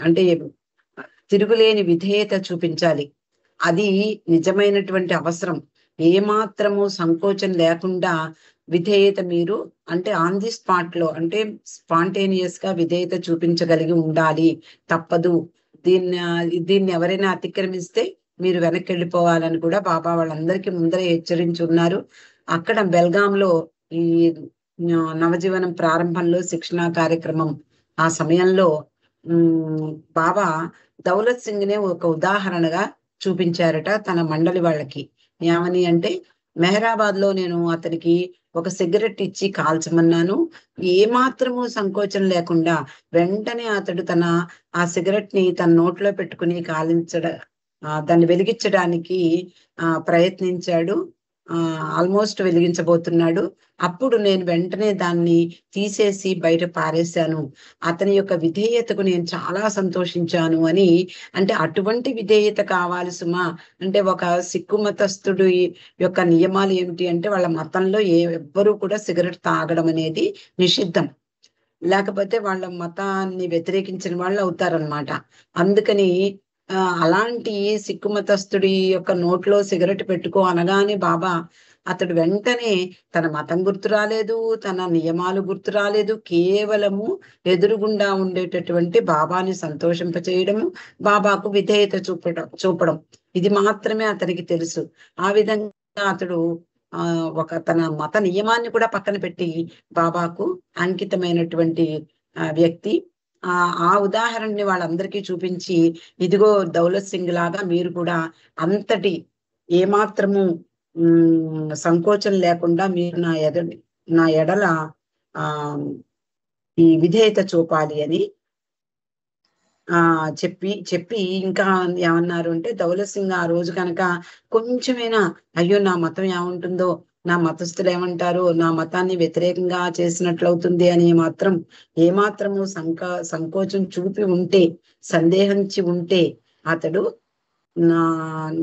అంటే తిరుగులేని విధేయత చూపించాలి. అది నిజమైనటువంటి అవసరం. ఏమాత్రము సంకోచం లేకుండా విధేయత మీరు అంటే ఆన్ ది స్పాట్ లో అంటే స్పాంటేనియస్ గా విధేయత చూపించగలిగి ఉండాలి. తప్పదు. దీన్ని ఎవరైనా అతిక్రమిస్తే మీరు వెనక్కి వెళ్ళిపోవాలని కూడా బాబా వాళ్ళందరికీ ముందరే హెచ్చరించున్నారు. అక్కడ బెల్గాంలో ఈ నవజీవనం ప్రారంభంలో శిక్షణా కార్యక్రమం ఆ సమయంలో బాబా దౌలత్ సింగ్ నే ఒక ఉదాహరణగా చూపించారట తన మండలి వాళ్ళకి. ఏమని అంటే, మెహరాబాద్ లో నేను అతనికి ఒక సిగరెట్ ఇచ్చి కాల్చమన్నాను. ఏమాత్రము సంకోచం లేకుండా వెంటనే అతడు ఆ సిగరెట్ ని తన నోట్లో పెట్టుకుని దాన్ని వెలిగించడానికి ప్రయత్నించాడు. ఆల్మోస్ట్ వెలిగించబోతున్నాడు. అప్పుడు నేను వెంటనే దాన్ని తీసేసి బయట పారేశాను. అతని యొక్క విధేయతకు నేను చాలా సంతోషించాను అని. అంటే అటువంటి విధేయత కావాలి సుమా. అంటే ఒక సిక్కు మతస్థుడు యొక్క నియమాలు ఏమిటి అంటే, వాళ్ళ మతంలో ఎవ్వరూ కూడా సిగరెట్ తాగడం అనేది నిషిద్ధం. లేకపోతే వాళ్ళ మతాన్ని వ్యతిరేకించిన వాళ్ళు అవుతారనమాట. అందుకని అలాంటి సిక్కు మతస్థుడి యొక్క నోట్లో సిగరెట్ పెట్టుకో అనగానే బాబా అతడు వెంటనే తన మతం గుర్తు రాలేదు, తన నియమాలు గుర్తు రాలేదు. కేవలము ఎదురుగుండా ఉండేటటువంటి బాబాని సంతోషింపచేయడము, బాబాకు విధేయత చూపడం ఇది మాత్రమే అతనికి తెలుసు. ఆ విధంగా అతడు తన మత నియమాన్ని కూడా పక్కన పెట్టి బాబాకు అంకితమైనటువంటి వ్యక్తి. ఆ ఉదాహరణని వాళ్ళందరికీ చూపించి, ఇదిగో దౌలత్ సింగ్ లాగా మీరు కూడా అంతటి ఏమాత్రము సంకోచం లేకుండా మీరు నా ఎడల ఈ విధేయత చూపాలి అని చెప్పి ఇంకా ఏమన్నారు అంటే, దౌలత్ సింగ్ ఆ రోజు కనుక కొంచెమైనా అయ్యో నా మతం ఏముంటుందో, నా మతస్థులు ఏమంటారు, నా మతాన్ని వ్యతిరేకంగా చేసినట్లవుతుంది అని ఏమాత్రము సంకోచం చూపి ఉంటే, సందేహించి ఉంటే అతడు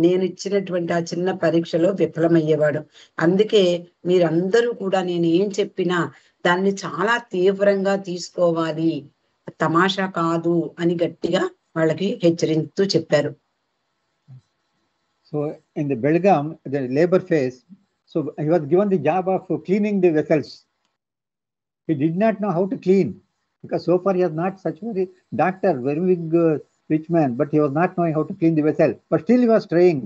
నేను ఇచ్చినటువంటి ఆ చిన్న పరీక్షలో విఫలమయ్యేవాడు. అందుకే మీరందరూ కూడా నేను ఏం చెప్పినా దాన్ని చాలా తీవ్రంగా తీసుకోవాలి, తమాషా కాదు అని గట్టిగా వాళ్ళకి హెచ్చరిస్తూ చెప్పారు. So in the Belgaum, the labor phase, so he was given the job of cleaning the vessels. He did not know how to clean because so far he was not such a doctor, very big rich man, but he was not knowing how to clean the vessel. But still he was trying,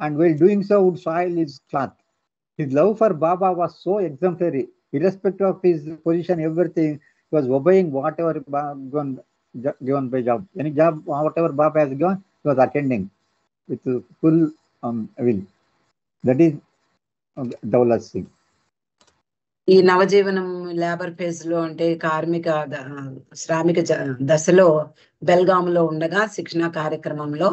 and while doing so would soil his cloth. His love for Baba was so exemplary irrespective of his position, everything, he was obeying whatever given by job. Any job, whatever Baba has given, he was attending with full will. That is Daulat Singh. ఈ నవజీవనం labour phase లో అంటే శ్రామిక దశలో బెల్గాంలో ఉండగా శిక్షణ కార్యక్రమంలో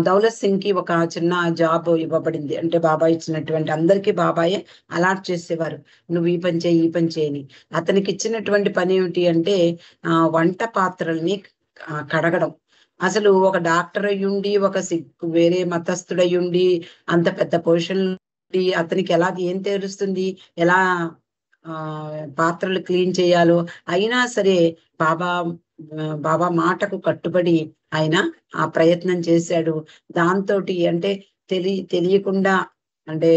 దౌలత్ సింగ్ కి ఒక చిన్న జాబ్ ఇవ్వబడింది. అంటే బాబాయ్ ఇచ్చినటువంటి అందరికీ బాబాయే అలాట్ చేసేవారు, నువ్వు ఈ పని చేయి ఈ పని చేయని. అతనికి ఇచ్చినటువంటి పని ఏమిటి అంటే వంట పాత్రల్ని కడగడం. అసలు ఒక డాక్టర్ అయ్యుండి, ఒక వేరే మతస్థుడయ్యుండి, అంత పెద్ద పొజిషన్ అతనికి ఏం తెలుస్తుంది, ఎలా పాత్రలు క్లీన్ చేయాలో. అయినా సరే బాబా మాటకు కట్టుబడి ఆయన ఆ ప్రయత్నం చేశాడు. దాంతో అంటే తెలియకుండా, అంటే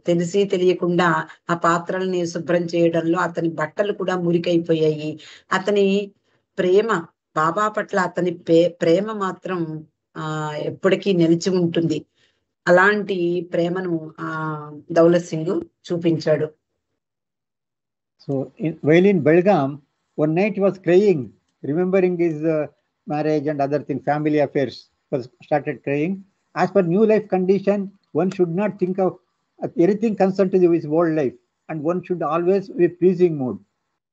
తెలిసి తెలియకుండా ఆ పాత్రల్ని శుభ్రం చేయడంలో అతని బట్టలు కూడా మురికైపోయాయి. అతని ప్రేమ, బాబా పట్ల అతని ప్రేమ మాత్రం ఎప్పటికీ నిలిచి ఉంటుంది. అలాంటి ప్రేమను దౌలత్ సింగ్ చూపించాడు. So while in Belgaum, one night he was crying, remembering his marriage and other things, family affairs. Was started crying. As per new life condition, one should not think of anything concerned to his old life, and one should always be pleasing mood.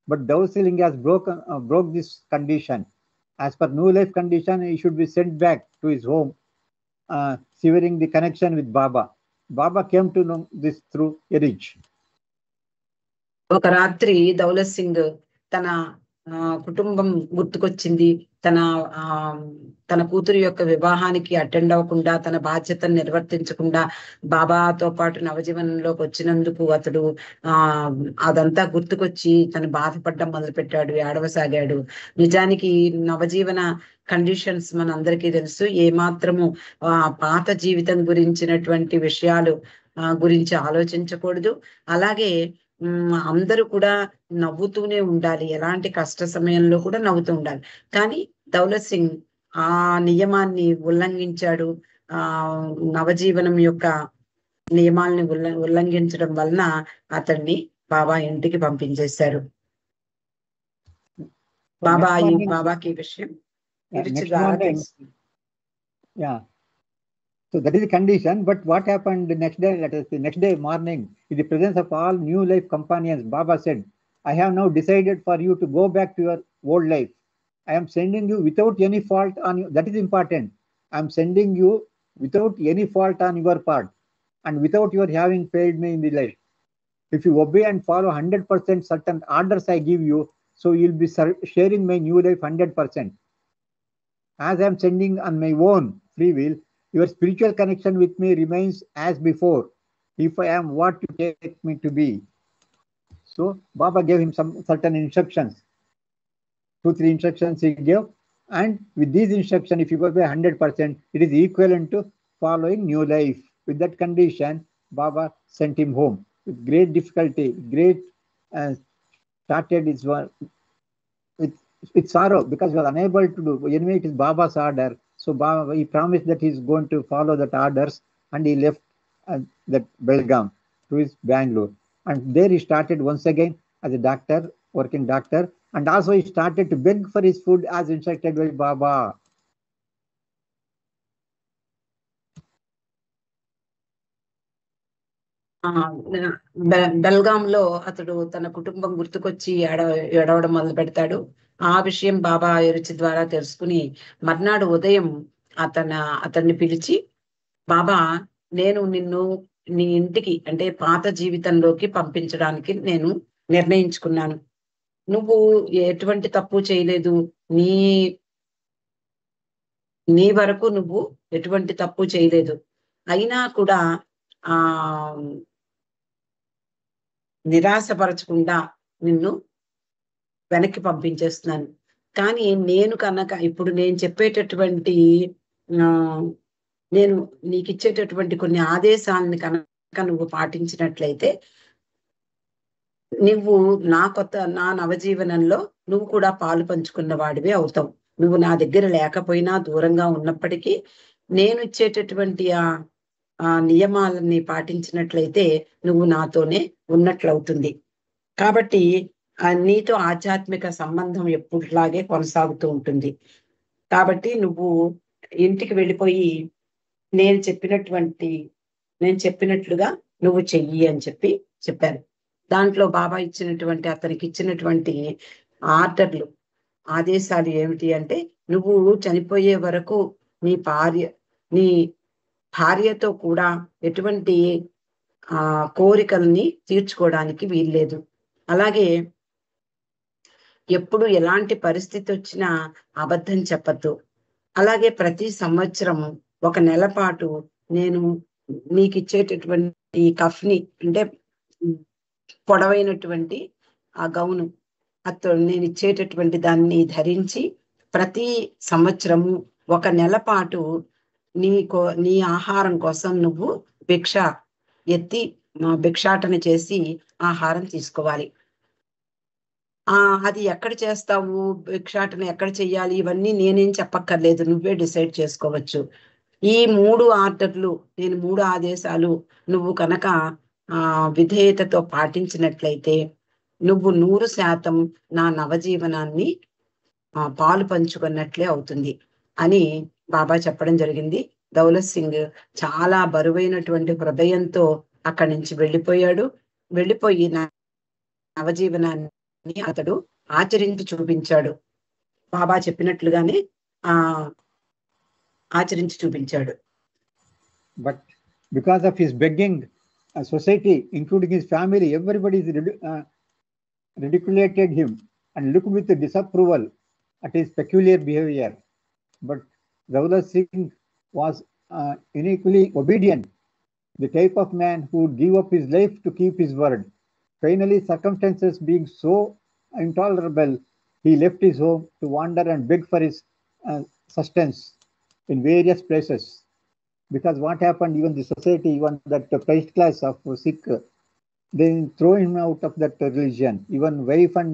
But Daulat Singh has broke this condition. As per new life condition, he should be sent back to his home, severing the connection with Baba. Baba came to know this through Erij. ఒక రాత్రి దౌలత్ సింగ్ తన కుటుంబం గుర్తుకొచ్చింది. తన కూతురు యొక్క వివాహానికి attend అవ్వకుండా, తన బాధ్యతను నిర్వర్తించకుండా బాబాతో పాటు నవజీవనంలోకి వచ్చినందుకు అతడు అదంతా గుర్తుకొచ్చి తను బాధపడడం మొదలుపెట్టాడు, ఏడవసాగాడు. నిజానికి నవజీవన కండిషన్స్ మన అందరికీ తెలుసు. ఏమాత్రము పాత జీవితం గురించినటువంటి విషయాలు గురించి ఆలోచించకూడదు. అలాగే అందరూ కూడా నవ్వుతూనే ఉండాలి, ఎలాంటి కష్ట సమయంలో కూడా నవ్వుతూ ఉండాలి. కానీ దౌలత్ సింగ్ ఆ నియమాన్ని ఉల్లంఘించాడు. నవజీవనం యొక్క నియమాల్ని ఉల్లంఘించడం వలన అతన్ని బాబా ఇంటికి పంపించేశారు. బాబాకి విషయం So that is the condition. But what happened the next day? Let us say next day morning, in the presence of all new life companions, Baba said, "I have now decided for you to go back to your old life. I am sending you without any fault on you." That is important. I am sending you without any fault on your part, and without your having failed me in the life. If you obey and follow 100% certain orders I give you, so you'll be sharing my new life 100%. As I am sending on my own free will, your spiritual connection with me remains as before, if I am what you take me to be. So Baba gave him some certain instructions, 2-3 instructions he gave, and with these instructions, if you go by 100%, it is equivalent to following new life. With that condition, Baba sent him home with great difficulty, started his work with sorrow, because he was unable to do. Anyway, it is Baba's order. So Baba, he promised that he is going to follow that orders, and he left that Belgaum to his Bangalore. And there he started once again as a doctor, working doctor, and also he started to beg for his food as instructed by Baba. బెల్గాంలో అతడు తన కుటుంబం గుర్తుకొచ్చి ఏడవడం మొదలు పెడతాడు. ఆ విషయం బాబా రుచి ద్వారా తెలుసుకుని మర్నాడు ఉదయం అతన్ని పిలిచి, బాబా, నేను నిన్ను నీ ఇంటికి, అంటే పాత జీవితంలోకి పంపించడానికి నేను నిర్ణయించుకున్నాను. నువ్వు ఎటువంటి తప్పు చేయలేదు, నీ వరకు నువ్వు ఎటువంటి తప్పు చేయలేదు. అయినా కూడా నిరాశపరచకుండా నిన్ను వెనక్కి పంపించేస్తున్నాను. కానీ నేను కనుక ఇప్పుడు నేను చెప్పేటటువంటి నేను నీకు ఇచ్చేటటువంటి కొన్ని ఆదేశాలను కనుక నువ్వు పాటించినట్లయితే నువ్వు నా నవజీవనంలో నువ్వు కూడా పాలు పంచుకున్న వాడివే అవుతావు. నువ్వు నా దగ్గర లేకపోయినా, దూరంగా ఉన్నప్పటికీ నేను ఇచ్చేటటువంటి ఆ నియమాలని పాటించినట్లయితే నువ్వు నాతోనే ఉన్నట్లవుతుంది. కాబట్టి నీతో ఆధ్యాత్మిక సంబంధం ఎప్పుడులాగే కొనసాగుతూ ఉంటుంది. కాబట్టి నువ్వు ఇంటికి వెళ్ళిపోయి నేను చెప్పినట్లుగా నువ్వు చెయ్యి అని చెప్పారు. దాంట్లో బాబా అతనికి ఇచ్చినటువంటి ఆదేశాలు ఏమిటి అంటే, నువ్వు చనిపోయే వరకు నీ భార్యతో కూడా ఎటువంటి కోరికల్ని తీర్చుకోవడానికి వీల్లేదు. అలాగే ఎప్పుడు ఎలాంటి పరిస్థితి వచ్చినా అబద్ధం చెప్పద్దు. అలాగే ప్రతి సంవత్సరం 1 నెల పాటు నేను నీకు ఇచ్చేటటువంటి కఫ్ని, అంటే పొడవైనటువంటి ఆ గౌను, నేను ఇచ్చేటటువంటి దాన్ని ధరించి ప్రతి సంవత్సరము 1 నెల పాటు నీ ఆహారం కోసం నువ్వు భిక్షాటన చేసి ఆహారం తీసుకోవాలి. అది ఎక్కడ చేస్తావు, భిక్షాటన ఎక్కడ చెయ్యాలి, ఇవన్నీ నేనేం చెప్పక్కర్లేదు, నువ్వే డిసైడ్ చేసుకోవచ్చు. ఈ 3 ఆర్డర్లు, నేను 3 ఆదేశాలు నువ్వు కనుక విధేయతతో పాటించినట్లయితే నువ్వు 100% నా నవజీవనాన్ని పాలు పంచుకున్నట్లే అవుతుంది అని బాబా చెప్పడం జరిగింది. దౌలత్ సింగ్ చాలా బరువైనటువంటి హృదయంతో అక్కడి నుంచి వెళ్ళిపోయి నవజీవనాన్ని అతడు ఆచరించి చూపించాడు. బాబా చెప్పినట్లుగానే ఆచరించి చూపించాడు. But because of his begging, society, including his family, everybody ridiculated him and looked with disapproval at his peculiar behavior. But Daulat Singh was uniquely obedient, the type of man who would give up his life to keep his word. Finally, circumstances being so intolerable, he left his home to wander and beg for his sustenance in various places. Because what happened, even the society, even that priest class of Sikh, they throw him out of that religion. Even wife and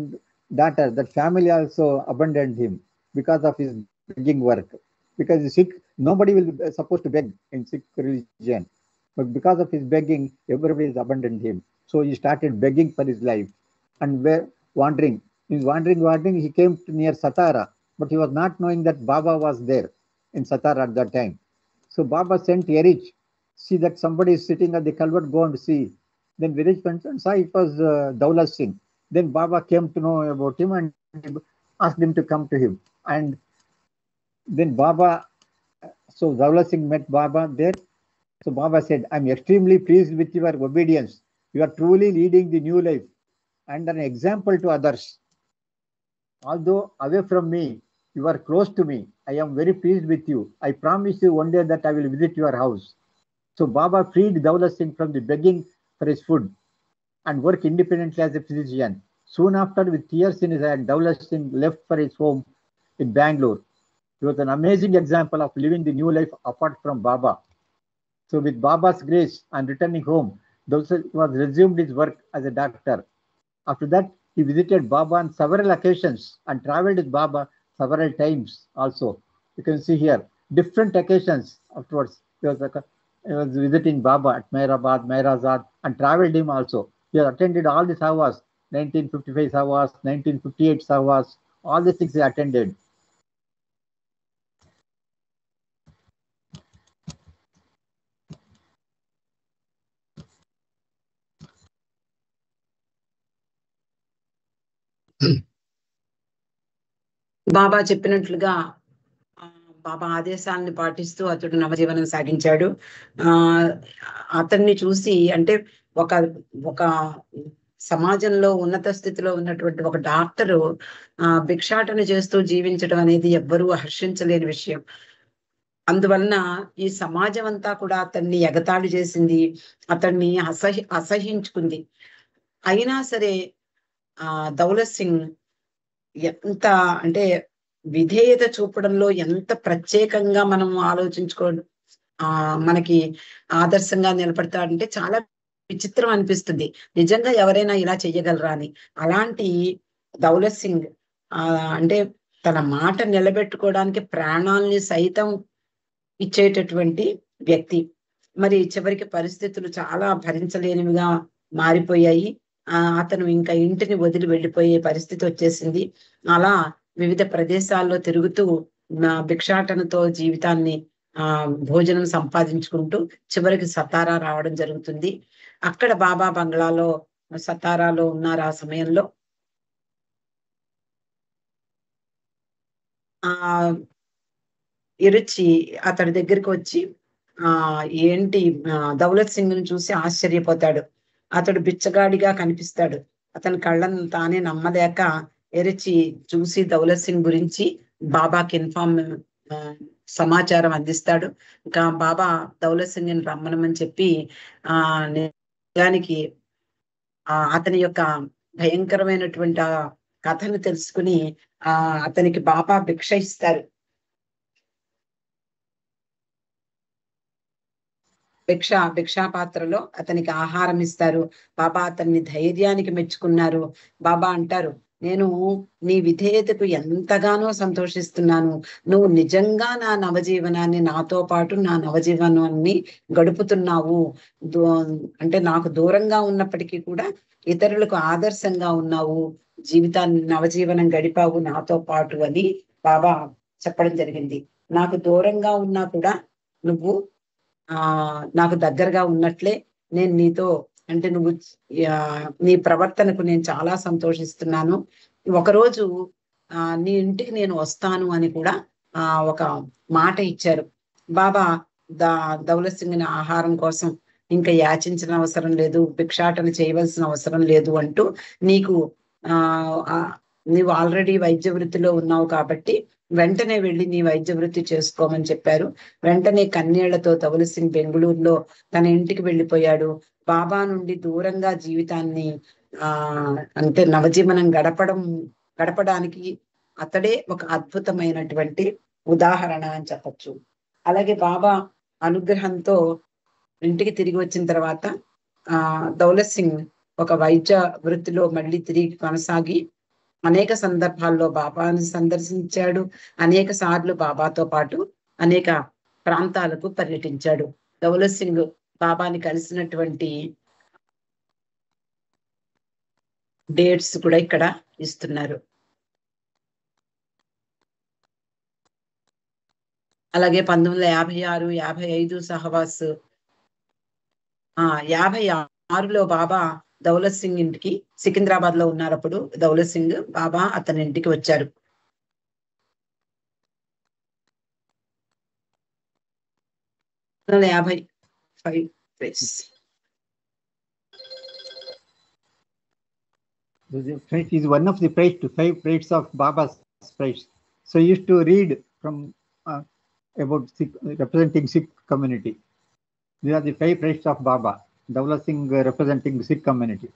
daughter, that family also abandoned him because of his begging work. Because the Sikh, nobody will be supposed to beg in Sikh religion. But because of his begging, everybody has abandoned him. So he started begging for his life and wandering. He's wandering, he came to near Satara, but he was not knowing that Baba was there in Satara at that time. So Baba sent Erich, see that somebody is sitting at the culvert, go and see. Then Erich went and saw it was Daulat Singh. Then Baba came to know about him and asked him to come to him. And then so Daulat Singh met Baba there. So Baba said, I'm extremely pleased with your obedience. You are truly leading the new life and an example to others. Although away from me, you are close to me. I am very pleased with you. I promise you one day that I will visit your house. So Baba freed Daulat Singh from the begging for his food and work independently as a physician. Soon after, with tears in his eyes, Daulat Singh left for his home in Bangalore. He was an amazing example of living the new life apart from Baba. So with Baba's grace and returning home, Daulat Singh was resumed his work as a doctor. After that, he visited Baba on several occasions and traveled with Baba several times also. You can see here, different occasions afterwards. He was visiting Baba at Mehrabad, Mehrazad, and traveled him also. He has attended all the Savas, 1955 Savas, 1958 Savas, all the 6 he attended. బాబా చెప్పినట్లుగా బాబా ఆదేశాలను పాటిస్తూ అతడు నవజీవనం సాగించాడు. అతన్ని చూసి, అంటే ఒక సమాజంలో ఉన్నత స్థితిలో ఉన్నటువంటి ఒక డాక్టరు భిక్షాటన చేస్తూ జీవించడం అనేది ఎవ్వరూ హర్షించలేని విషయం. అందువలన ఈ సమాజం అంతా కూడా అతన్ని ఎగతాళి చేసింది, అతన్ని అసహించుకుంది. అయినా సరే దౌలత్ సింగ్ ఎంత అంటే విధేయత చూపడంలో ఎంత ప్రత్యేకంగా మనం మనకి ఆదర్శంగా నిలబడతాడంటే చాలా విచిత్రం అనిపిస్తుంది. నిజంగా ఎవరైనా ఇలా చెయ్యగలరా అని. అలాంటి దౌలత్ సింగ్ అంటే తన మాట నిలబెట్టుకోవడానికి ప్రాణాలని సైతం ఇచ్చేటటువంటి వ్యక్తి. మరి చివరికి పరిస్థితులు చాలా భరించలేనివిగా మారిపోయాయి. అతను ఇంకా ఇంటిని వదిలి వెళ్ళిపోయే పరిస్థితి వచ్చేసింది. అలా వివిధ ప్రదేశాల్లో తిరుగుతూ భిక్షాటనతో జీవితాన్ని భోజనం సంపాదించుకుంటూ చివరికి సతారా రావడం జరుగుతుంది. అక్కడ బాబా బంగ్లాలో సతారాలో ఉన్నారు. ఆ సమయంలో ఇరుచి అతడి దగ్గరికి వచ్చి ఏంటి దౌలత్ సింగ్ ను చూసి ఆశ్చర్యపోతాడు. అతడు బిచ్చగాడిగా కనిపిస్తాడు. అతని కళ్ళను తానే నమ్మలేక ఎరిచి చూసి దౌలత్ సింగ్ గురించి బాబాకి సమాచారం అందిస్తాడు. ఇంకా బాబా దౌలత్ సింగ్ ని రమ్మనమని చెప్పి నిజానికి అతని యొక్క భయంకరమైనటువంటి కథను తెలుసుకుని అతనికి బాబా భిక్ష ఇస్తారు. భిక్షా పాత్రలో అతనికి ఆహారం ఇస్తారు. బాబా అతన్ని ధైర్యానికి మెచ్చుకున్నారు. బాబా అంటారు, నేను నీ విధేయతకు ఎంతగానో సంతోషిస్తున్నాను. నువ్వు నిజంగా నా నవజీవనాన్ని, నాతో పాటు నా నవజీవనాన్ని గడుపుతున్నావు. అంటే నాకు దూరంగా ఉన్నప్పటికీ కూడా ఇతరులకు ఆదర్శంగా ఉన్నావు, జీవితాన్ని నవజీవనం గడిపావు నాతో పాటు అని బాబా చెప్పడం జరిగింది. నాకు దూరంగా ఉన్నా కూడా నువ్వు నాకు దగ్గరగా ఉన్నట్లే నేను నీతో, అంటే నువ్వు నీ ప్రవర్తనకు నేను చాలా సంతోషిస్తున్నాను. ఒకరోజు నీ ఇంటికి నేను వస్తాను అని కూడా ఒక మాట ఇచ్చారు. బాబా దౌలత్ సింగ్ ఆహారం కోసం ఇంకా యాచించిన అవసరం లేదు, భిక్షాటన చేయవలసిన అవసరం లేదు అంటూ, నీవు ఆల్రెడీ వైద్య వృత్తిలో ఉన్నావు కాబట్టి వెంటనే వెళ్ళి నీ వైద్య వృత్తి చేసుకోమని చెప్పారు. వెంటనే కన్నీళ్లతో దౌలత్ సింగ్ బెంగళూరులో తన ఇంటికి వెళ్ళిపోయాడు. బాబా నుండి దూరంగా జీవితాన్ని అంటే నవజీవనం గడపడానికి అతడే ఒక అద్భుతమైనటువంటి ఉదాహరణ అని చెప్పచ్చు. అలాగే బాబా అనుగ్రహంతో ఇంటికి తిరిగి వచ్చిన తర్వాత దౌలత్ సింగ్ ఒక వైద్య వృత్తిలో మళ్ళీ తిరిగి కొనసాగి అనేక సందర్భాల్లో బాబాని సందర్శించాడు. అనేక సార్లు బాబాతో పాటు అనేక ప్రాంతాలకు పర్యటించాడు. దౌలత్ సింగ్ బాబాని కలిసినటువంటి డేట్స్ కూడా ఇక్కడ ఇస్తున్నారు. అలాగే 1956, 55 సహవాస్, 56లో బాబా దౌలత్ సింగ్ ఇంటికి, సికింద్రాబాద్ లో ఉన్నప్పుడు దౌలత్ సింగ్ బాబా అతని ఇంటికి వచ్చారు. is one of the five praise of Baba's praise. So you used to read from about Sikh, representing Sikh community. These are the five praise of Baba. Daulat Singh representing Sikh community.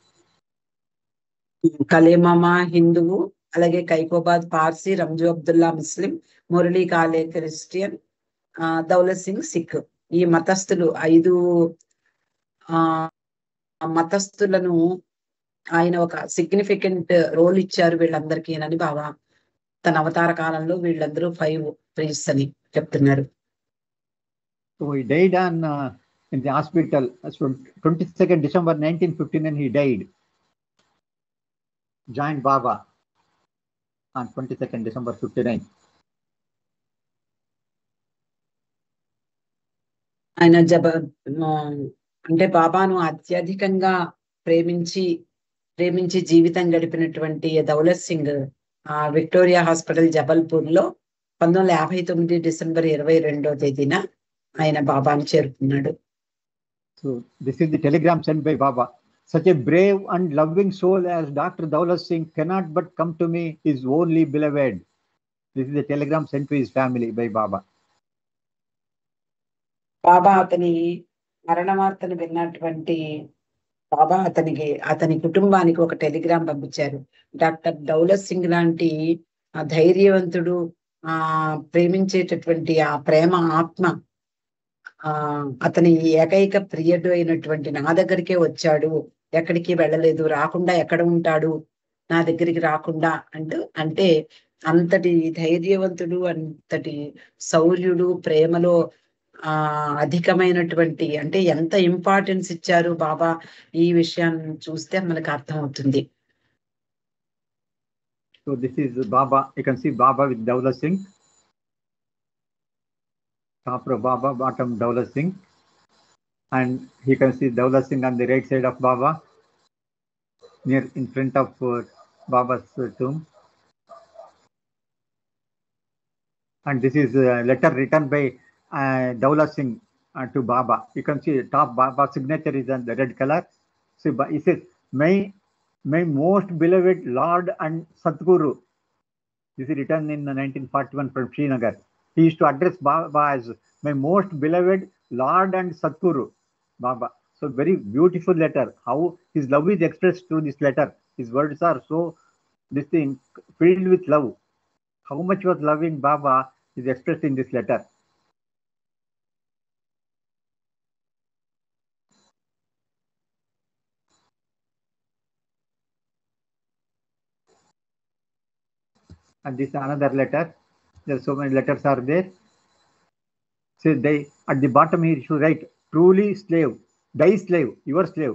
కలేమామా హిందువు, అలాగే కైకోబాద్ పార్సీ, రంజు అబ్దుల్లా ముస్లిం, మురళీ కాలే Christian, Daulat Singh sick. ఈ మతస్థులు 5 మతస్థులను ఆయన ఒక significant role ఇచ్చారు వీళ్ళందరికీ అని బాబా తన అవతార కాలంలో వీళ్ళందరూ 5 ప్రీస్ అని చెప్తున్నారు. So he died on in the hospital. 22nd December 1959 he died. Joined Baba on 22nd December 59. ఆయన అంటే బాబాను అత్యధికంగా ప్రేమించి జీవితం గడిపినటువంటి దౌలత్ సింగ్ విక్టోరియా హాస్పిటల్ జబల్పూర్ లో 1959 డిసెంబర్ 22వ తేదీన ఆయన బాబాను చేరుకున్నాడు. So this is the telegram sent by Baba. Such a brave and loving soul as Dr. Daulat Singh cannot but come to me, his only beloved. This is the telegram sent to his family by Baba. బాబా అతని మరణ వార్తను విన్నటువంటి బాబా అతని కుటుంబానికి ఒక Telegram పంపించారు. Doctor Daulat Singh లాంటి ధైర్యవంతుడు, ప్రేమించేటటువంటి ఆ ప్రేమ ఆత్మ, అతని ఏకైక ప్రియుడు అయినటువంటి నా దగ్గరికే వచ్చాడు, ఎక్కడికి వెళ్ళలేదు, రాకుండా ఎక్కడ ఉంటాడు, నా దగ్గరికి రాకుండా అంటే అంతటి ధైర్యవంతుడు, అంతటి శౌర్యుడు, ప్రేమలో అధికమైనటువంటి అంటే ఎంత ఇంపార్టెన్స్ ఇచ్చారు బాబా ఈ విషయాన్ని చూస్తే మనకు అర్థం అవుతుంది. So this is Baba. You can see Baba with Daulat Singh. Top row Baba, bottom Daulat Singh. And you can see Daulat Singh on the right side of Baba, near in front of Baba's tomb. And this is a letter written by Daulat Singh to Baba. You can see top Baba signature is on the red color. So he says, my most beloved Lord and Sadguru. This is written in 1941 from Srinagar. He used to address Baba as my most beloved Lord and Sadguru, Baba. So very beautiful letter. How his love is expressed through this letter. His words are so this thing filled with love. How much was loving Baba is expressed in this letter. And this another letter. There are so many letters are there. So they at the bottom here should write truly slave, thy slave, your slave,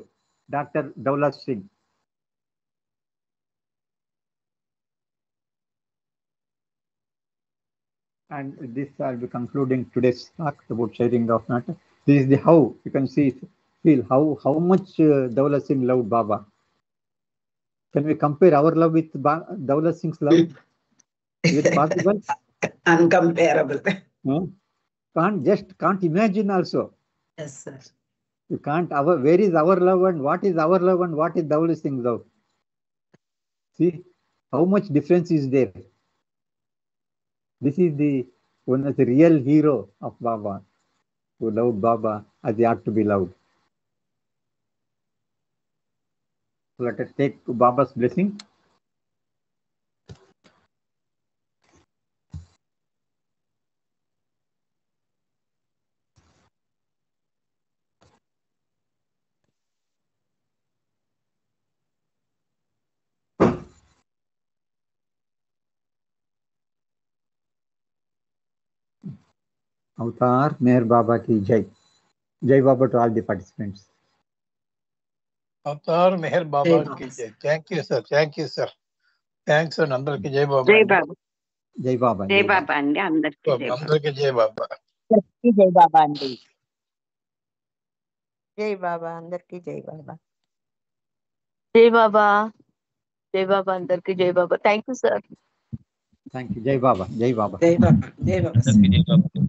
Dr. Daulat Singh. And this I'll be concluding today's talk about sharing of matter. This is the how you can see, feel how much Daulat Singh loved Baba. Can we compare our love with Daulat Singh's love? Is it possible? Uncomparable. Can't imagine also. Yes, sir. You can't. Where is our love and what is our love and what is Daulat Singh's love? See how much difference is there. This is the one of the real hero of Baba, who loved Baba as he ought to be loved. So let us take Baba's blessing. Avatar Meher Baba ki Jai. Jai Baba to all the participants. Avatar Meher Baba ki Jai. Thank you, sir. Thank you, sir. Thanks and అందరికి జై బాబా. జై బాబా. జై బాబా. జై బాబా అండి అందరికి. అందరికి జై బాబా. జై బాబా అండి. జై బాబా అందరికి జై బాబా. జై బాబా. జై బాబా అందరికి జై Baba. Thank you sir. Thank you. జై బాబా. జై బాబా. జై బాబా. జై బాబా.